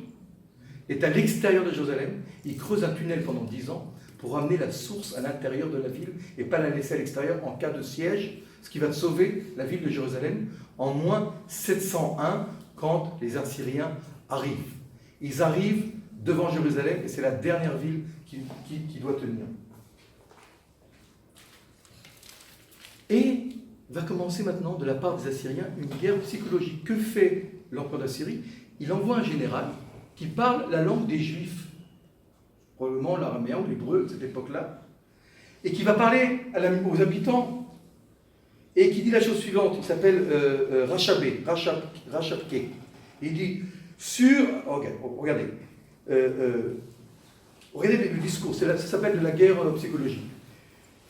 est à l'extérieur de Jérusalem. Il creuse un tunnel pendant 10 ans pour amener la source à l'intérieur de la ville et pas la laisser à l'extérieur en cas de siège, ce qui va sauver la ville de Jérusalem en moins 701 quand les Assyriens arrivent. Ils arrivent devant Jérusalem, et c'est la dernière ville qui doit tenir. Et va commencer maintenant, de la part des Assyriens, une guerre psychologique. Que fait l'empereur d'Assyrie? Il envoie un général qui parle la langue des Juifs, probablement l'araméen ou l'hébreu de cette époque-là, et qui va parler aux habitants, et qui dit la chose suivante. Il s'appelle Rachabke. Il dit, regardez le discours, ça s'appelle de la guerre psychologique.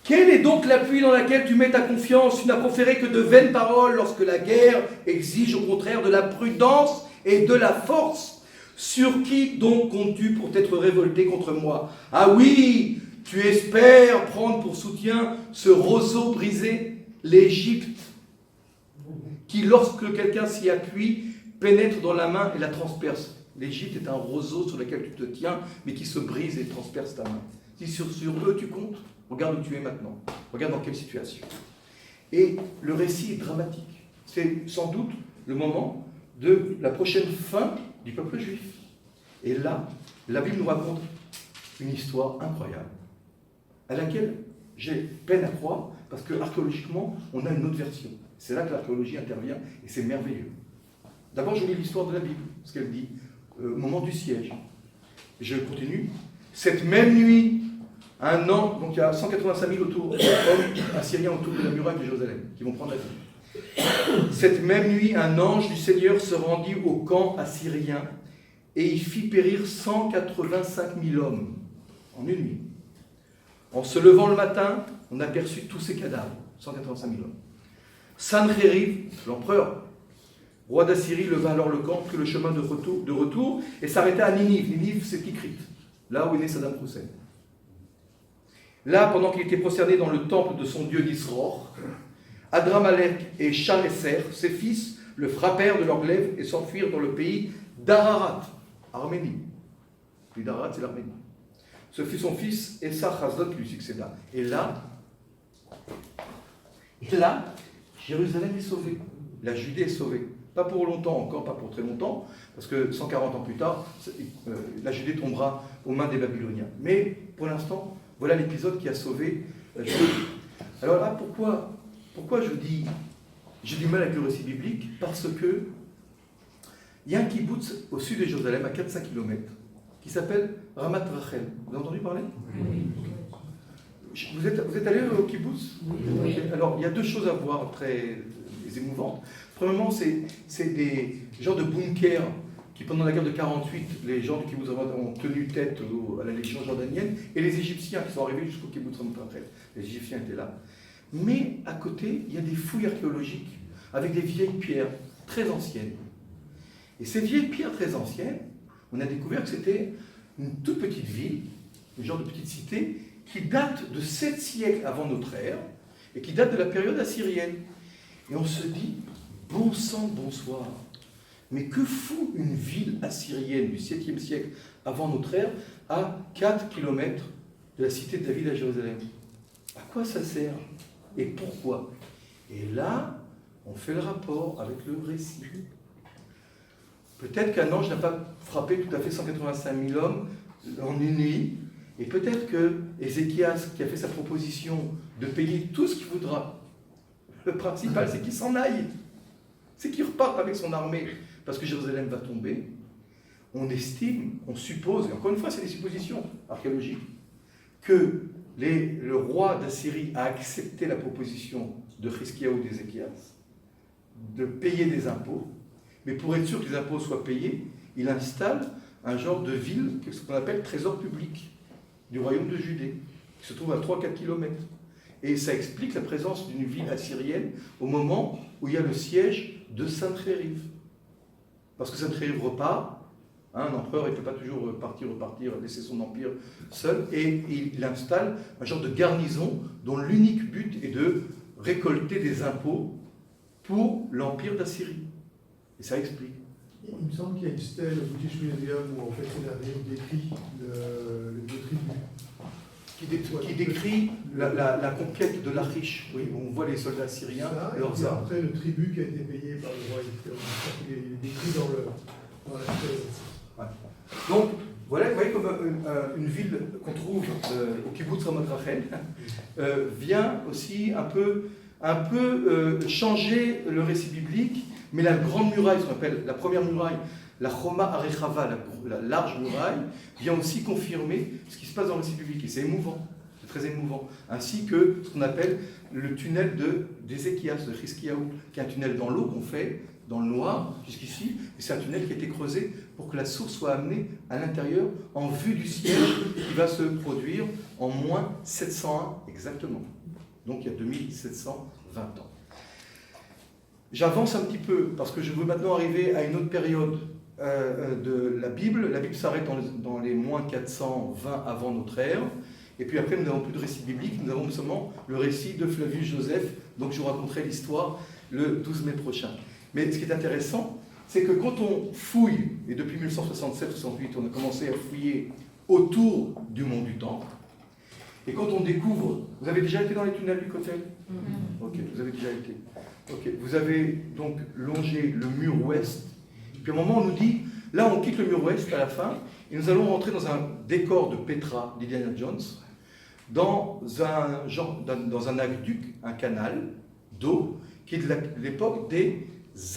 Quel est donc l'appui dans laquelle tu mets ta confiance? Tu n'as proféré que de vaines paroles lorsque la guerre exige au contraire de la prudence et de la force. Sur qui donc comptes-tu pour t'être révolté contre moi? Ah oui, tu espères prendre pour soutien ce roseau brisé, l'Égypte, qui lorsque quelqu'un s'y appuie, pénètre dans la main et la transperce. L'Égypte est un roseau sur lequel tu te tiens, mais qui se brise et transperce ta main. Si sur eux tu comptes, regarde où tu es maintenant. Regarde dans quelle situation. Et le récit est dramatique. C'est sans doute le moment de la prochaine fin du peuple juif. Et là, la Bible nous raconte une histoire incroyable, à laquelle j'ai peine à croire, parce que archéologiquement, on a une autre version. C'est là que l'archéologie intervient, et c'est merveilleux. D'abord, je lis l'histoire de la Bible, ce qu'elle dit, au moment du siège. Et je continue. Cette même nuit, un an, donc il y a 185 000 hommes assyriens autour de la muraille de Jérusalem, qui vont prendre la ville. Cette même nuit, un ange du Seigneur se rendit au camp assyrien et y fit périr 185 000 hommes en une nuit. En se levant le matin, on aperçut tous ces cadavres, 185 000 hommes. Sanchériv, l'empereur, roi d'Assyrie, leva alors le camp, prit le chemin de retour et s'arrêta à Ninive. Ninive, c'est Tikrit, là où est né Saddam Hussein. Là, pendant qu'il était prosterné dans le temple de son dieu Nisroch, Adramalek et Shareser, ses fils, le frappèrent de leurs glaives et s'enfuirent dans le pays d'Ararat, Arménie. Le pays d'Ararat, c'est l'Arménie. Ce fut son fils Essa Chazon qui lui succéda. Et là, Jérusalem est sauvée. La Judée est sauvée. Pas pour longtemps encore, pas pour très longtemps, parce que 140 ans plus tard, la Judée tombera aux mains des Babyloniens. Mais pour l'instant, voilà l'épisode qui a sauvé Jérusalem. Alors là, pourquoi je dis, j'ai du mal avec le récit biblique? Parce que il y a un kibbutz au sud de Jérusalem, à 400 km, qui s'appelle Ramat Rachel. Vous avez entendu parler? Oui. Vous êtes allé au kibbutz? Oui. Alors, il y a deux choses à voir très émouvantes. Premièrement, c'est des genres de bunkers qui, pendant la guerre de 48, les gens du kibbutz ont tenu tête à la légion jordanienne, et les Égyptiens qui sont arrivés jusqu'au kibbutz Ramat Rachel. Les Égyptiens étaient là. Mais à côté, il y a des fouilles archéologiques avec des vieilles pierres très anciennes. Et ces vieilles pierres très anciennes, on a découvert que c'était une toute petite ville, une genre de petite cité, qui date de 7 siècles avant notre ère, et qui date de la période assyrienne. Et on se dit, bon sang, bonsoir, mais que fout une ville assyrienne du 7e siècle avant notre ère à 4 km de la cité de David à Jérusalem? À quoi ça sert? Et pourquoi? Et là, on fait le rapport avec le récit. Peut-être qu'un ange n'a pas frappé tout à fait 185 000 hommes en une nuit, et peut-être que Ézéchias, qui a fait sa proposition de payer tout ce qu'il voudra, le principal, c'est qu'il s'en aille. C'est qu'il reparte avec son armée, parce que Jérusalem va tomber. On estime, on suppose, et encore une fois, c'est des suppositions archéologiques, que le roi d'Assyrie a accepté la proposition de Chizkiyahu d'Ézéchias de payer des impôts, mais pour être sûr que les impôts soient payés, il installe un genre de ville, ce qu'on appelle trésor public du royaume de Judée, qui se trouve à 3-4 km. Et ça explique la présence d'une ville assyrienne au moment où il y a le siège de Sanchériv. Parce que Sanchériv repart, un empereur ne peut pas toujours repartir, laisser son empire seul, et il installe un genre de garnison dont l'unique but est de récolter des impôts pour l'empire d'Assyrie. Et ça explique. Il me semble qu'il y a une stèle au British Museum où en fait c'est décrit les deux tribus. Qui décrit la conquête de l'Achish, oui, où on voit les soldats syriens Ça, et leurs puis armes. après le tribut qui a été payé par le roi. Il est décrit dans la stèle. Ouais. Donc, voilà une ville qu'on trouve au kibbutz Ramat Rachel vient aussi un peu changer le récit biblique, mais la grande muraille, ce qu'on appelle la première muraille, la Choma Arechava, la large muraille, vient aussi confirmer ce qui se passe dans le récit biblique. Et c'est émouvant, c'est très émouvant. Ainsi que ce qu'on appelle le tunnel d'Ézéchias, de Chizkiyahu, qui est un tunnel dans l'eau qu'on fait, dans le noir, jusqu'ici. Et c'est un tunnel qui a été creusé pour que la source soit amenée à l'intérieur, en vue du ciel, qui va se produire en moins 701 exactement. Donc il y a 2720 ans. J'avance un petit peu, parce que je veux maintenant arriver à une autre période de la Bible. La Bible s'arrête dans les moins 420 avant notre ère. Et puis après, nous n'avons plus de récit biblique, nous avons seulement le récit de Flavius Joseph, donc je vous raconterai l'histoire le 12 mai prochain. Mais ce qui est intéressant, c'est que quand on fouille, et depuis 1967-68, on a commencé à fouiller autour du mont du Temple, et quand on découvre... Vous avez déjà été dans les tunnels du Kotel ? Ok, vous avez déjà été. Ok, vous avez donc longé le mur ouest, puis à un moment on nous dit, là on quitte le mur ouest à la fin, et nous allons rentrer dans un décor de Petra d'Indiana Jones, dans un aqueduc, un canal d'eau, qui est de l'époque des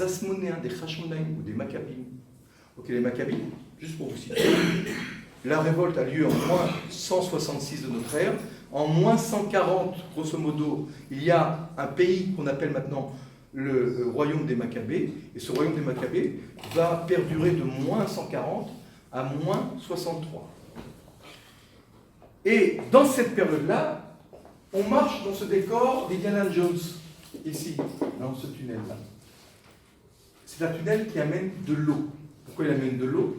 Asmonéens, des Hashmonaïm ou des Maccabim. Ok, les Maccabim, juste pour vous citer, la révolte a lieu en moins 166 de notre ère. En moins 140, grosso modo, il y a un pays qu'on appelle maintenant le royaume des Maccabées, et ce royaume des Maccabées va perdurer de moins 140 à moins 63. Et dans cette période-là, on marche dans ce décor d'Indiana Jones, ici, dans ce tunnel-là. C'est un tunnel qui amène de l'eau. Pourquoi il amène de l'eau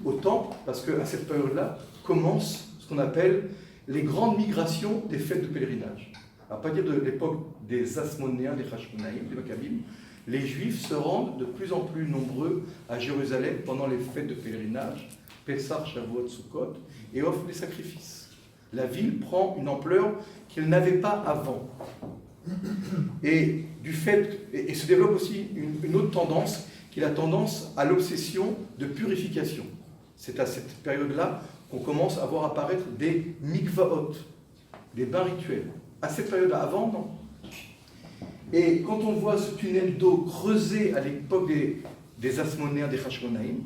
au temple? Parce qu'à cette période-là commence ce qu'on appelle les grandes migrations des fêtes de pèlerinage. À partir de l'époque des Asmonéens, des Hashmonaïm, des Maccabim, les Juifs se rendent de plus en plus nombreux à Jérusalem pendant les fêtes de pèlerinage, Pessah, Shavuot, Sukkot, et offrent des sacrifices. La ville prend une ampleur qu'elle n'avait pas avant. Et du fait, et se développe aussi une autre tendance, qui est la tendance à l'obsession de purification. C'est à cette période-là qu'on commence à voir apparaître des mikvaot, des bains rituels. À cette période-là, avant, non. Et quand on voit ce tunnel d'eau creusé à l'époque des Asmonéens, des Hashmonaïm,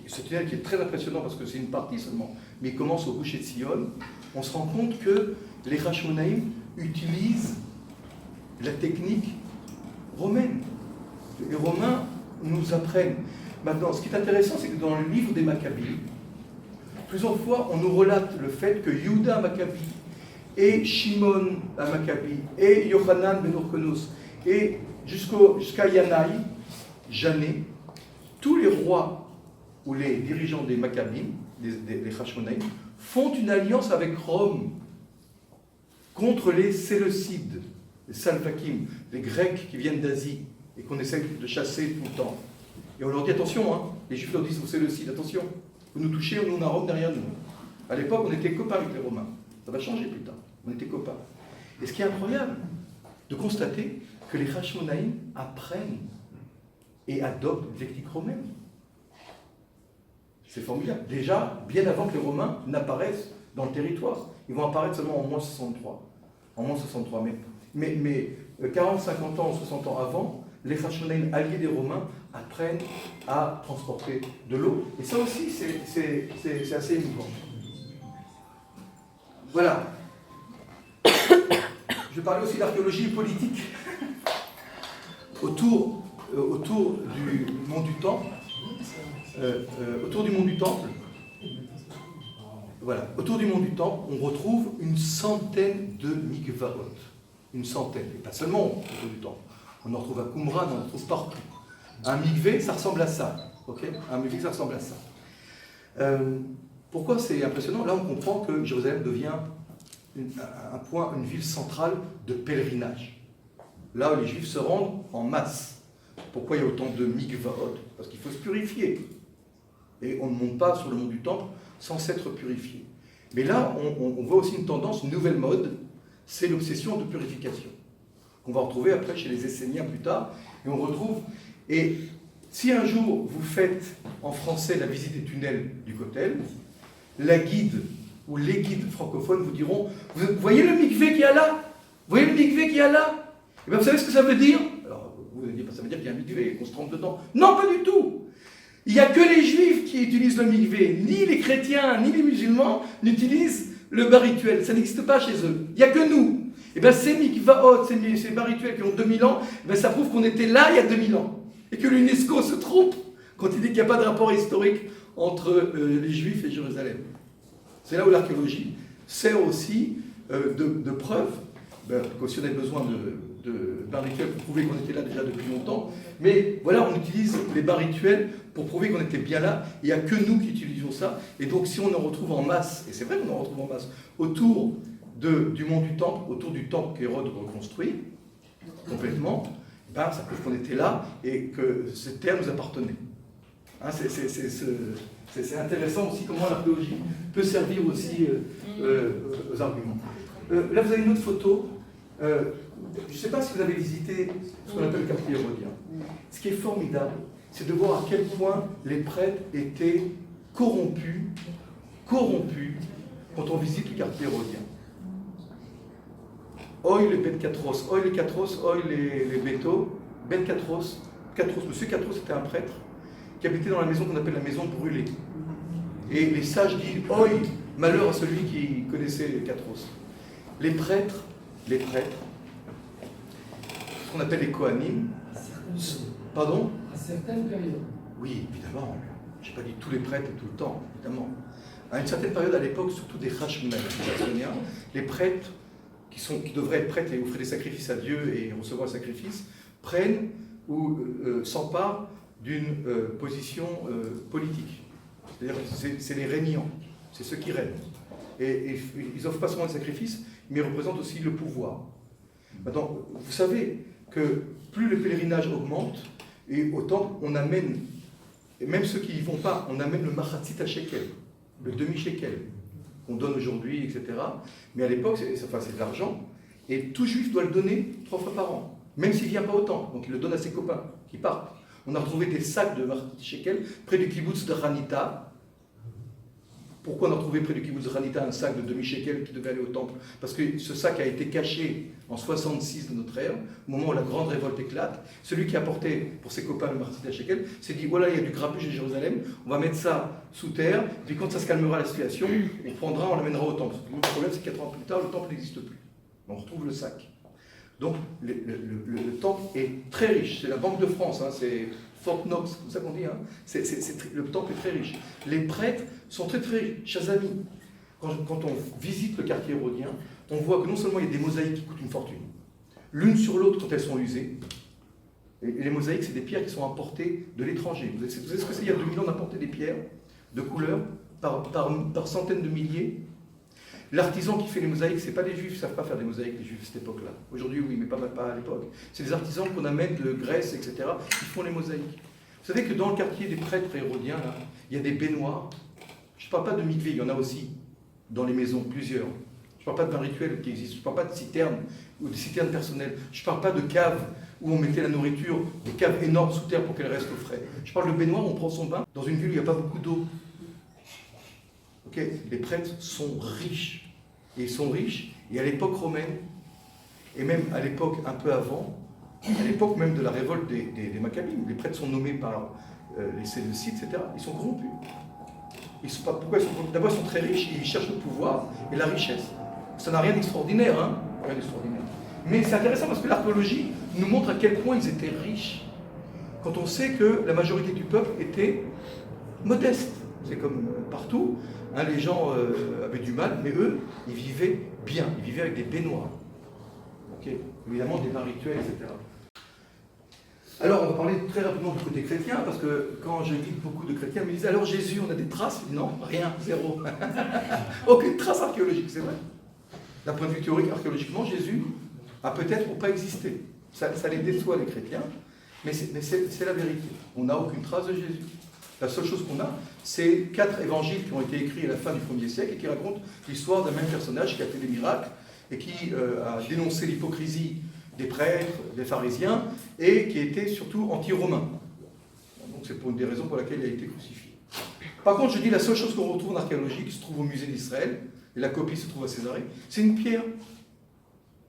ce tunnel qui est très impressionnant parce que c'est une partie seulement, mais il commence au boucher de Sion, on se rend compte que les Hashmonaïm utilisent la technique romaine. Les Romains nous apprennent. Maintenant, ce qui est intéressant, c'est que dans le livre des Maccabées, plusieurs fois, on nous relate le fait que Yehuda Maccabi et Shimon Maccabi et Yochanan ben Hyrcanus et jusqu'à Yanaï, Jané, tous les rois ou les dirigeants des Maccabim, des Hashmonaïm, font une alliance avec Rome contre les Séleucides, les Salvakim, les Grecs qui viennent d'Asie et qu'on essaie de chasser tout le temps. Et on leur dit attention, hein, les Juifs leur disent aux Séleucides, attention, vous nous touchez, nous on a Rome derrière nous. À l'époque, on était copains avec les Romains. Ça va changer plus tard. On était copains. Et ce qui est incroyable, de constater que les Hashmonaïm apprennent et adoptent l'éthique romaine. C'est formidable. Déjà, bien avant que les Romains n'apparaissent dans le territoire. Ils vont apparaître seulement en moins 63. En moins 63. Mais 40, 50 ans, 60 ans avant, les Hashmonaïm alliés des Romains apprennent à transporter de l'eau. Et ça aussi, c'est assez émouvant. Voilà. Je parlais aussi d'archéologie politique. Autour du mont du Temple. Autour du mont du Temple. Voilà. Autour du mont du Temple, on retrouve une centaine de mikvaot. Une centaine. Et pas seulement autour du Temple. On en retrouve à Qumran, on en retrouve partout. Un mikvé, ça ressemble à ça. Okay, un mikvé, ça ressemble à ça. Pourquoi c'est impressionnant? Là, on comprend que Jérusalem devient une ville centrale de pèlerinage. Là où les Juifs se rendent en masse. Pourquoi il y a autant de mikvaot? Parce qu'il faut se purifier. Et on ne monte pas sur le mont du Temple sans s'être purifié. Mais là, on voit aussi une tendance, une nouvelle mode, c'est l'obsession de purification. Qu'on va retrouver après chez les Esséniens plus tard. Et on retrouve... Et si un jour vous faites en français la visite des tunnels du Kotel, la guide ou les guides francophones vous diront, vous voyez le mikvé qu'il y a là? Vous voyez le mikvé qu'il y a là? Et bien vous savez ce que ça veut dire? Alors vous allez dire, ça veut dire qu'il y a un mikvé et qu'on se trempe dedans. Non, pas du tout. Il n'y a que les juifs qui utilisent le mikvé, ni les chrétiens, ni les musulmans n'utilisent le bar rituel. Ça n'existe pas chez eux. Il n'y a que nous. Et bien ces mikvaot, ces bars rituels qui ont 2000 ans, ça prouve qu'on était là il y a 2000 ans. Et que l'UNESCO se trompe quand il dit qu'il n'y a pas de rapport historique entre les juifs et Jérusalem. C'est là où l'archéologie sert aussi de preuve, que si on a besoin de bars rituels pour prouver qu'on était là déjà depuis longtemps, mais voilà, on utilise les bars rituels pour prouver qu'on était bien là, il n'y a que nous qui utilisions ça, et donc si on en retrouve en masse, et c'est vrai qu'on en retrouve en masse, autour du mont du Temple, autour du temple qu'Hérode reconstruit, complètement, ça prouve qu'on était là, et que cette terre nous appartenait. Hein, c'est intéressant aussi comment l'archéologie peut servir aussi aux arguments. Là, vous avez une autre photo. Je ne sais pas si vous avez visité ce qu'on appelle le quartier hérodien. Ce qui est formidable, c'est de voir à quel point les prêtres étaient corrompus quand on visite le quartier hérodien. Oi les bêtes Catros, oi les Catros, oi les bétos, bêtes Catros. Monsieur Catros était un prêtre qui habitait dans la maison qu'on appelle la maison brûlée. Et les sages disent oi, malheur à celui qui connaissait les Catros. Les prêtres, ce qu'on appelle les Kohanim. Pardon? À certaines périodes. Oui, évidemment. Je n'ai pas dit tous les prêtres tout le temps, évidemment. À une certaine période, à l'époque, surtout des Hashmonaïm, les prêtres qui devraient être prêtres et offrir des sacrifices à Dieu et recevoir le sacrifice, prennent ou s'emparent d'une position politique. C'est-à-dire que c'est les régnants, c'est ceux qui règnent. Et ils n'offrent pas seulement le sacrifice, mais ils représentent aussi le pouvoir. Maintenant, vous savez que plus le pèlerinage augmente, et autant on amène, et même ceux qui n'y vont pas, on amène le machatzit à shekel, le demi-shekel, qu'on donne aujourd'hui, etc. Mais à l'époque, c'est de l'argent, et tout juif doit le donner 3 fois par an, même s'il ne vient pas autant, donc il le donne à ses copains qui partent. On a retrouvé des sacs de machatzit shekel près du kibbutz de Hanita. Pourquoi on a trouvé près du kibbutz de Hanita un sac de demi-shekel qui devait aller au temple? Parce que ce sac a été caché en 66 de notre ère, au moment où la grande révolte éclate. Celui qui apportait pour ses copains le machatzit shekel s'est dit, voilà, il y a du grabuge à Jérusalem, on va mettre ça sous terre, puis quand ça se calmera la situation, on l'amènera au temple. Le problème, c'est que 4 ans plus tard, le temple n'existe plus. On retrouve le sac. Donc, le temple est très riche. C'est la Banque de France, hein, c'est Fort Knox, c'est ça qu'on dit. Hein. Le temple est très riche. Les prêtres sont très très riches. Chazami, quand on visite le quartier hérodien, on voit que non seulement il y a des mosaïques qui coûtent une fortune, l'une sur l'autre quand elles sont usées, et les mosaïques, c'est des pierres qui sont importées de l'étranger. Vous savez ce que c'est? Il y a 2000 ans, on importait des pierres de couleur par centaines de milliers. L'artisan qui fait les mosaïques, ce n'est pas des juifs, ils ne savent pas faire des mosaïques, les juifs à cette époque-là. Aujourd'hui, oui, mais pas à l'époque. C'est des artisans qu'on amène de Grèce, etc., qui font les mosaïques. Vous savez que dans le quartier des prêtres hérodiens, là, il y a des baignoires. Je ne parle pas de mikvé, il y en a aussi dans les maisons, plusieurs. Je ne parle pas d'un rituel qui existe, je ne parle pas de citernes ou de citernes personnelles. Je ne parle pas de caves où on mettait la nourriture, des caves énormes sous terre pour qu'elle reste au frais. Je parle de baignoires où on prend son bain dans une ville où il n'y a pas beaucoup d'eau. Okay. Les prêtres sont riches. Et ils sont riches, et à l'époque romaine, et même à l'époque un peu avant, à l'époque même de la révolte des Maccabées, où les prêtres sont nommés par les Séleucides, etc., ils sont corrompus. Pourquoi ils sont corrompus? D'abord, ils sont très riches, et ils cherchent le pouvoir et la richesse. Ça n'a rien d'extraordinaire, hein? Rien d'extraordinaire. Mais c'est intéressant parce que l'archéologie nous montre à quel point ils étaient riches. Quand on sait que la majorité du peuple était modeste. C'est comme partout, hein, les gens avaient du mal, mais eux, ils vivaient bien, ils vivaient avec des baignoires. Okay. Évidemment, des bains rituels, etc. Alors, on va parler très rapidement du côté chrétien, parce que quand j'invite beaucoup de chrétiens, ils me disent, alors Jésus, on a des traces? Non, rien, zéro. Aucune trace archéologique, c'est vrai. D'un point de vue théorique, archéologiquement, Jésus a peut-être ou pas existé. Ça les déçoit, les chrétiens, mais c'est la vérité. On n'a aucune trace de Jésus. La seule chose qu'on a, c'est 4 évangiles qui ont été écrits à la fin du 1er siècle et qui racontent l'histoire d'un même personnage qui a fait des miracles et qui a dénoncé l'hypocrisie des prêtres, des pharisiens, et qui était surtout anti-romain. Donc c'est pour une des raisons pour laquelle il a été crucifié. Par contre, je dis la seule chose qu'on retrouve en archéologie, qui se trouve au musée d'Israël, et la copie se trouve à Césarée, c'est une pierre.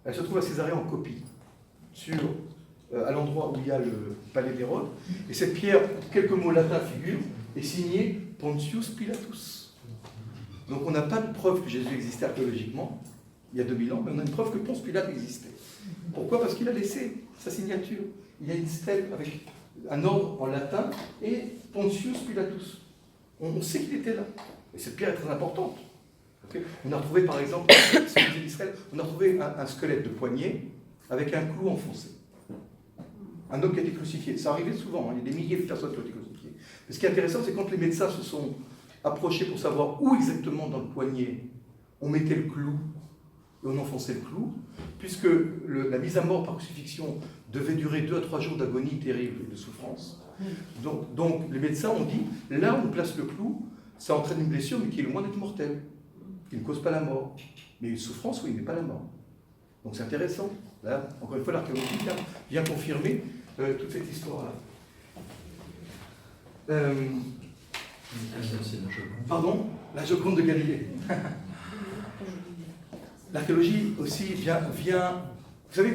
Elle se trouve à Césarée en copie, à l'endroit où il y a le palais d'Hérode. Et cette pierre, quelques mots latins figurent, est signée Pontius Pilatus. Donc on n'a pas de preuve que Jésus existait archéologiquement, il y a 2000 ans, mais on a une preuve que Ponce Pilate existait. Pourquoi? Parce qu'il a laissé sa signature. Il y a une stèle avec un ordre en latin et Pontius Pilatus. On sait qu'il était là. Et cette pierre est très importante. Okay. On a retrouvé par exemple, on a retrouvé un squelette de poignet avec un clou enfoncé. Un homme qui a été crucifié. Ça arrivait souvent, hein. Il y a des milliers de personnes qui ont été crucifiées. Mais ce qui est intéressant, c'est quand les médecins se sont approchés pour savoir où exactement dans le poignet on mettait le clou et on enfonçait le clou, puisque la mise à mort par crucifixion devait durer 2 à 3 jours d'agonie terrible et de souffrance. Donc les médecins ont dit, là où on place le clou, ça entraîne une blessure, mais qui est loin d'être mortelle, qui ne cause pas la mort. Mais une souffrance, oui, mais pas la mort. Donc c'est intéressant. Là, encore une fois, l'archéologie vient confirmer toute cette histoire-là. Pardon? La Joconde de Galilée. L'archéologie aussi vient. Vous savez,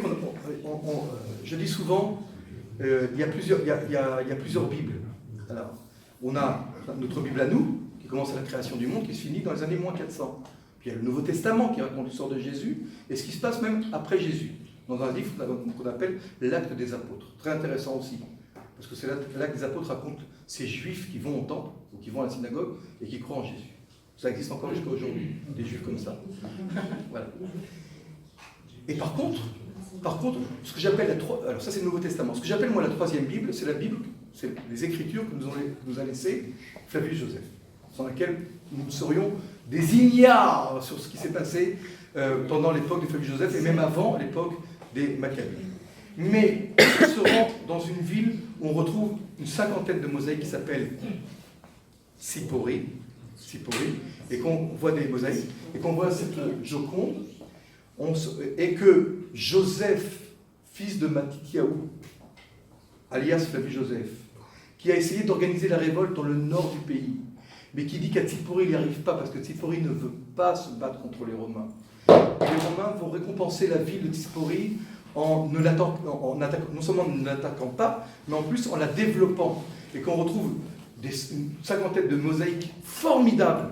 je dis souvent, il y a plusieurs Bibles. Alors, on a notre Bible à nous, qui commence à la création du monde, qui se finit dans les années moins 400. Puis il y a le Nouveau Testament qui raconte l'histoire de Jésus, et ce qui se passe même après Jésus, dans un livre qu'on appelle l'Acte des Apôtres. Très intéressant aussi, parce que c'est l'Acte des Apôtres raconte ces Juifs qui vont au temple, ou qui vont à la synagogue, et qui croient en Jésus. Ça existe encore jusqu'à aujourd'hui, des Juifs comme ça. Voilà. Et par contre, ce que j'appelle alors ça c'est le Nouveau Testament. Ce que j'appelle moi la troisième Bible, c'est la Bible, c'est les Écritures que nous a laissées Flavius Joseph, sans laquelle nous serions des ignares sur ce qui s'est passé pendant l'époque de Flavius Joseph et même avant l'époque des Maccabées. Mais on se rend dans une ville où on retrouve une 50aine de mosaïques qui s'appellent Sippori, et qu'on voit des mosaïques, et qu'on voit cette Joconde, et que Joseph, fils de Matityahu, alias Flavius Joseph, qui a essayé d'organiser la révolte dans le nord du pays, mais qui dit qu'à Sippori, il n'y arrive pas, parce que Sippori ne veut pas se battre contre les Romains. Les Romains vont récompenser la ville de Sippori non seulement en ne l'attaquant pas, mais en plus en la développant, et qu'on retrouve une 50aine de mosaïques formidables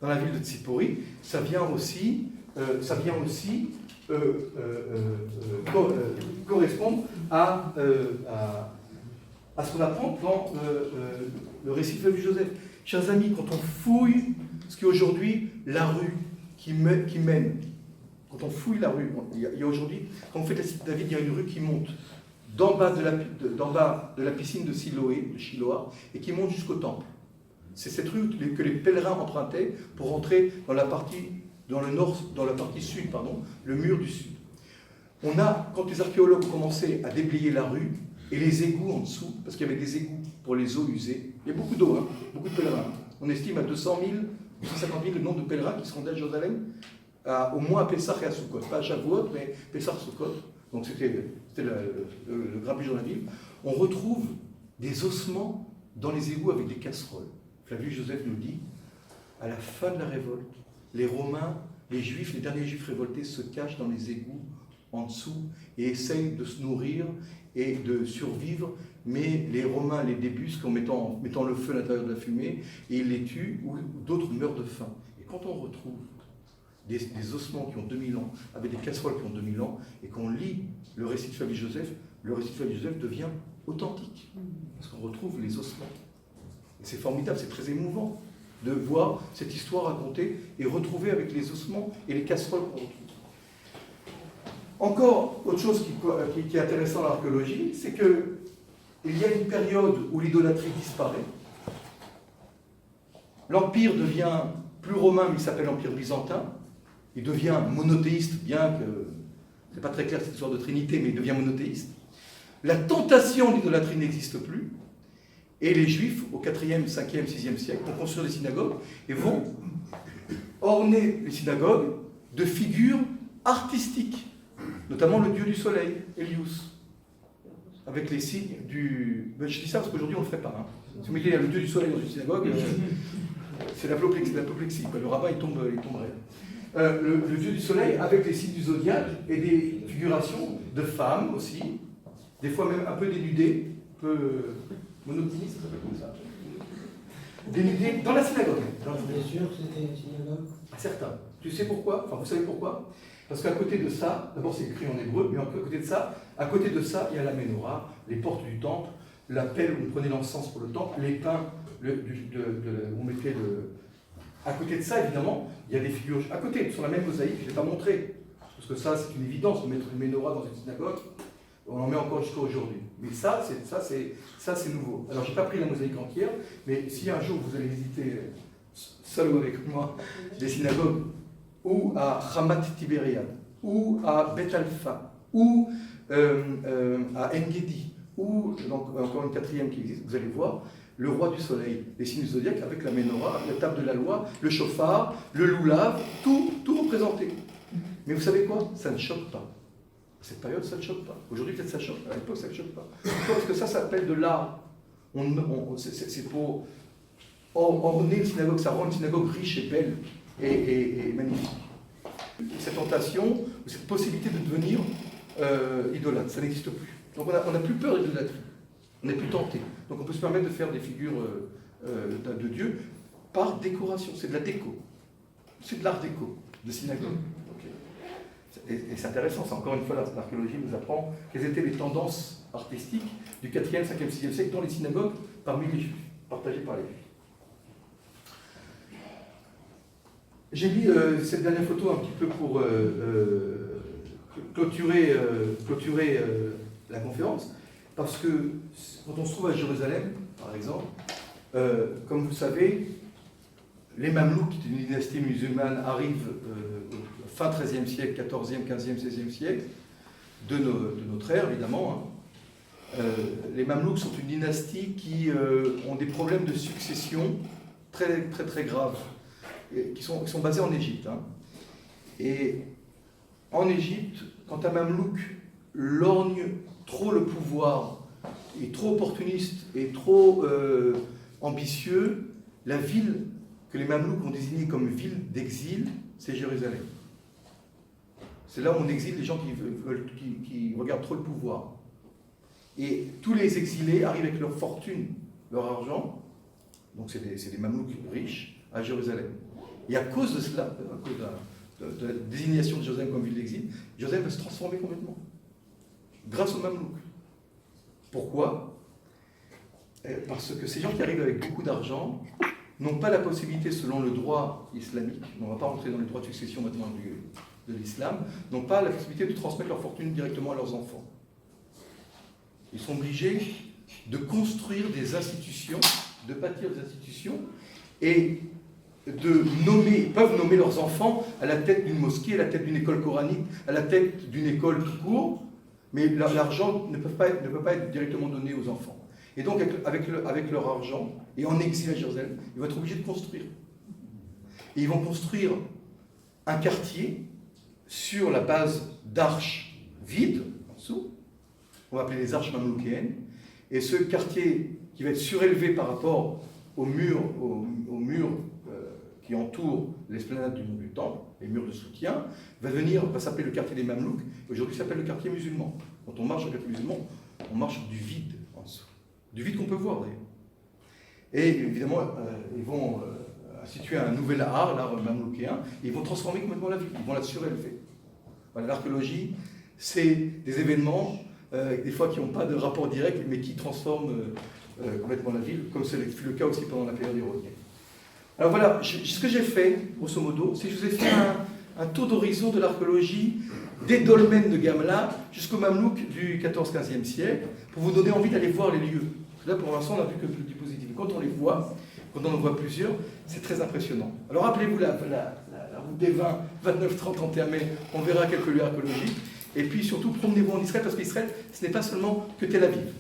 dans la ville de Sippori. Ça vient aussi correspondre à ce qu'on apprend dans le récit de Flavius Joseph. Chers amis, quand on fouille ce qui est aujourd'hui la rue qui mène, quand on fouille la rue, il y a aujourd'hui, quand on fait la cité David, il y a une rue qui monte d'en bas de la piscine de Shiloah, et qui monte jusqu'au temple. C'est cette rue que les pèlerins empruntaient pour entrer dans la partie sud, le mur du sud. Quand les archéologues ont commencé à déblayer la rue, et les égouts en dessous, parce qu'il y avait des égouts pour les eaux usées, il y a beaucoup d'eau, hein, beaucoup de pèlerins. On estime à 200 000, 250 000 le nombre de pèlerins qui se rendaient à Jérusalem, au moins à Pessah et à Sukkot. Pas à Shavuot, mais Pessah et Sukkot. Donc c'était le grabuge dans la ville. On retrouve des ossements dans les égouts avec des casseroles. Flavius Joseph nous dit, à la fin de la révolte, les Romains, les Juifs, les derniers Juifs révoltés se cachent dans les égouts en dessous et essayent de se nourrir et de survivre, mais les Romains les débusquent en mettant le feu à l'intérieur de la fumée, et ils les tuent, ou d'autres meurent de faim. Et quand on retrouve des ossements qui ont 2000 ans, avec des casseroles qui ont 2000 ans, et qu'on lit le récit de Flavius Joseph, le récit de Flavius Joseph devient authentique, parce qu'on retrouve les ossements. Et c'est formidable, c'est très émouvant de voir cette histoire racontée et retrouvée avec les ossements et les casseroles qu'on retrouve. Encore autre chose qui est intéressant dans l'archéologie, c'est qu'il y a une période où l'idolâtrie disparaît. L'Empire devient plus romain, mais il s'appelle l'Empire byzantin. Il devient monothéiste, bien que ce n'est pas très clair cette histoire de Trinité, mais il devient monothéiste. La tentation d'idolâtrie n'existe plus. Et les Juifs, au 4e, 5e, 6e siècle, vont construire des synagogues et vont orner les synagogues de figures artistiques, notamment le dieu du soleil, Hélios, avec les signes du... Je dis ça parce qu'aujourd'hui on ne le ferait pas. Hein. Si vous mettez le dieu du soleil dans une synagogue, c'est l'apoplexie. Le rabbin, il tombe raide. Le dieu du soleil avec les signes du zodiaque et des figurations de femmes aussi, des fois même un peu dénudées, un peu monotonie, ça s'appelle comme ça. Dénudées dans la synagogue. Bien sûr, c'était une synagogue. Certains. Tu sais pourquoi? Enfin, vous savez pourquoi? Parce qu'à côté de ça, d'abord c'est écrit en hébreu, mais à côté de ça, il y a la menorah, les portes du temple, la pelle où on prenait l'encens pour le temple, les pains où on mettait le. À côté de ça, évidemment, il y a des figures. À côté, sur la même mosaïque, je ne l'ai pas montré, parce que ça, c'est une évidence de mettre une menorah dans une synagogue. On en met encore jusqu'à aujourd'hui. Mais ça, c'est nouveau. Alors, je n'ai pas pris la mosaïque entière, mais si un jour vous allez visiter seul ou avec moi des synagogues, ou à Ramat Tibériade, ou à Beth Alpha, ou à En-Gedi, ou donc, encore une quatrième qui existe, vous allez voir le roi du soleil, les signes du zodiaque avec la menorah, la table de la loi, le chauffard, le loulav, tout représenté. Mais vous savez quoi? Ça ne choque pas. À cette période, ça ne choque pas. Aujourd'hui, peut-être ça choque. À l'époque, ça ne choque pas. Pourquoi? Parce que ça s'appelle de l'art. C'est pour orner une synagogue, ça rend une synagogue riche et belle et magnifique. Cette tentation, cette possibilité de devenir idolâtre, ça n'existe plus. Donc on n'a plus peur de l'idolâtrie. On n'est plus tenté. Donc on peut se permettre de faire des figures de Dieu par décoration. C'est de la déco. C'est de l'art déco, de synagogue. Et c'est intéressant, c'est encore une fois, l'archéologie nous apprend quelles étaient les tendances artistiques du 4e, 5e, 6e siècle dans les synagogues parmi les Juifs, partagées par les Juifs. J'ai mis cette dernière photo un petit peu pour clôturer la conférence, parce que quand on se trouve à Jérusalem, par exemple, comme vous savez, les Mamelouks, qui étaient une dynastie musulmane, arrivent fin XIIIe siècle, XIVe, XVe, XVIe siècle, de notre ère, évidemment. Les Mamelouks sont une dynastie qui ont des problèmes de succession très, très, très graves, qui sont basés en Égypte. Et en Égypte, quand un Mamelouk lorgne trop le pouvoir, est trop opportuniste et trop ambitieux, la ville que les Mamelouks ont désignée comme ville d'exil, c'est Jérusalem. C'est là où on exile les gens qui regardent trop le pouvoir. Et tous les exilés arrivent avec leur fortune, leur argent, donc c'est des Mamelouks riches, à Jérusalem. Et à cause de cela, à cause de la désignation de Jérusalem comme ville d'exil, Jérusalem va se transformer complètement, grâce aux Mamelouks. Pourquoi? Parce que ces gens qui arrivent avec beaucoup d'argent n'ont pas la possibilité, selon le droit islamique, on ne va pas rentrer dans les droits de succession maintenant de l'islam, n'ont pas la possibilité de transmettre leur fortune directement à leurs enfants. Ils sont obligés de construire des institutions, de bâtir des institutions, et ils peuvent nommer leurs enfants à la tête d'une mosquée, à la tête d'une école coranique, à la tête d'une école tout court, mais l'argent ne peut pas être directement donné aux enfants. Et donc, avec leur argent, et en exil à Jérusalem, ils vont être obligés de construire. Et ils vont construire un quartier sur la base d'arches vides, en dessous, on va appeler les arches mameloukéennes, et ce quartier qui va être surélevé par rapport aux murs qui entourent l'esplanade du temple, les murs de soutien, va s'appeler le quartier des Mamelouks, aujourd'hui s'appelle le quartier musulman. Quand on marche au quartier musulman, on marche du vide en dessous. Du vide qu'on peut voir d'ailleurs. Et évidemment, ils vont instituer un nouvel art, l'art mameloukéen, et ils vont transformer complètement la ville, ils vont la surélever. Voilà, l'archéologie, c'est des événements, des fois qui n'ont pas de rapport direct, mais qui transforment complètement la ville, comme c'est le cas aussi pendant la période hérodienne. Alors voilà, ce que j'ai fait, grosso modo, c'est que je vous ai fait un tour d'horizon de l'archéologie des dolmens de Gamla jusqu'au Mamelouk du 14-15e siècle, pour vous donner envie d'aller voir les lieux. Là, pour l'instant, on n'a vu que du positif. Quand on les voit, quand on en voit plusieurs, c'est très impressionnant. Alors rappelez-vous la route des vins, 29, 30, 31 mai, on verra quelques lieux archéologiques. Et puis surtout, promenez-vous en Israël, parce qu'Israël, ce n'est pas seulement que Tel Aviv.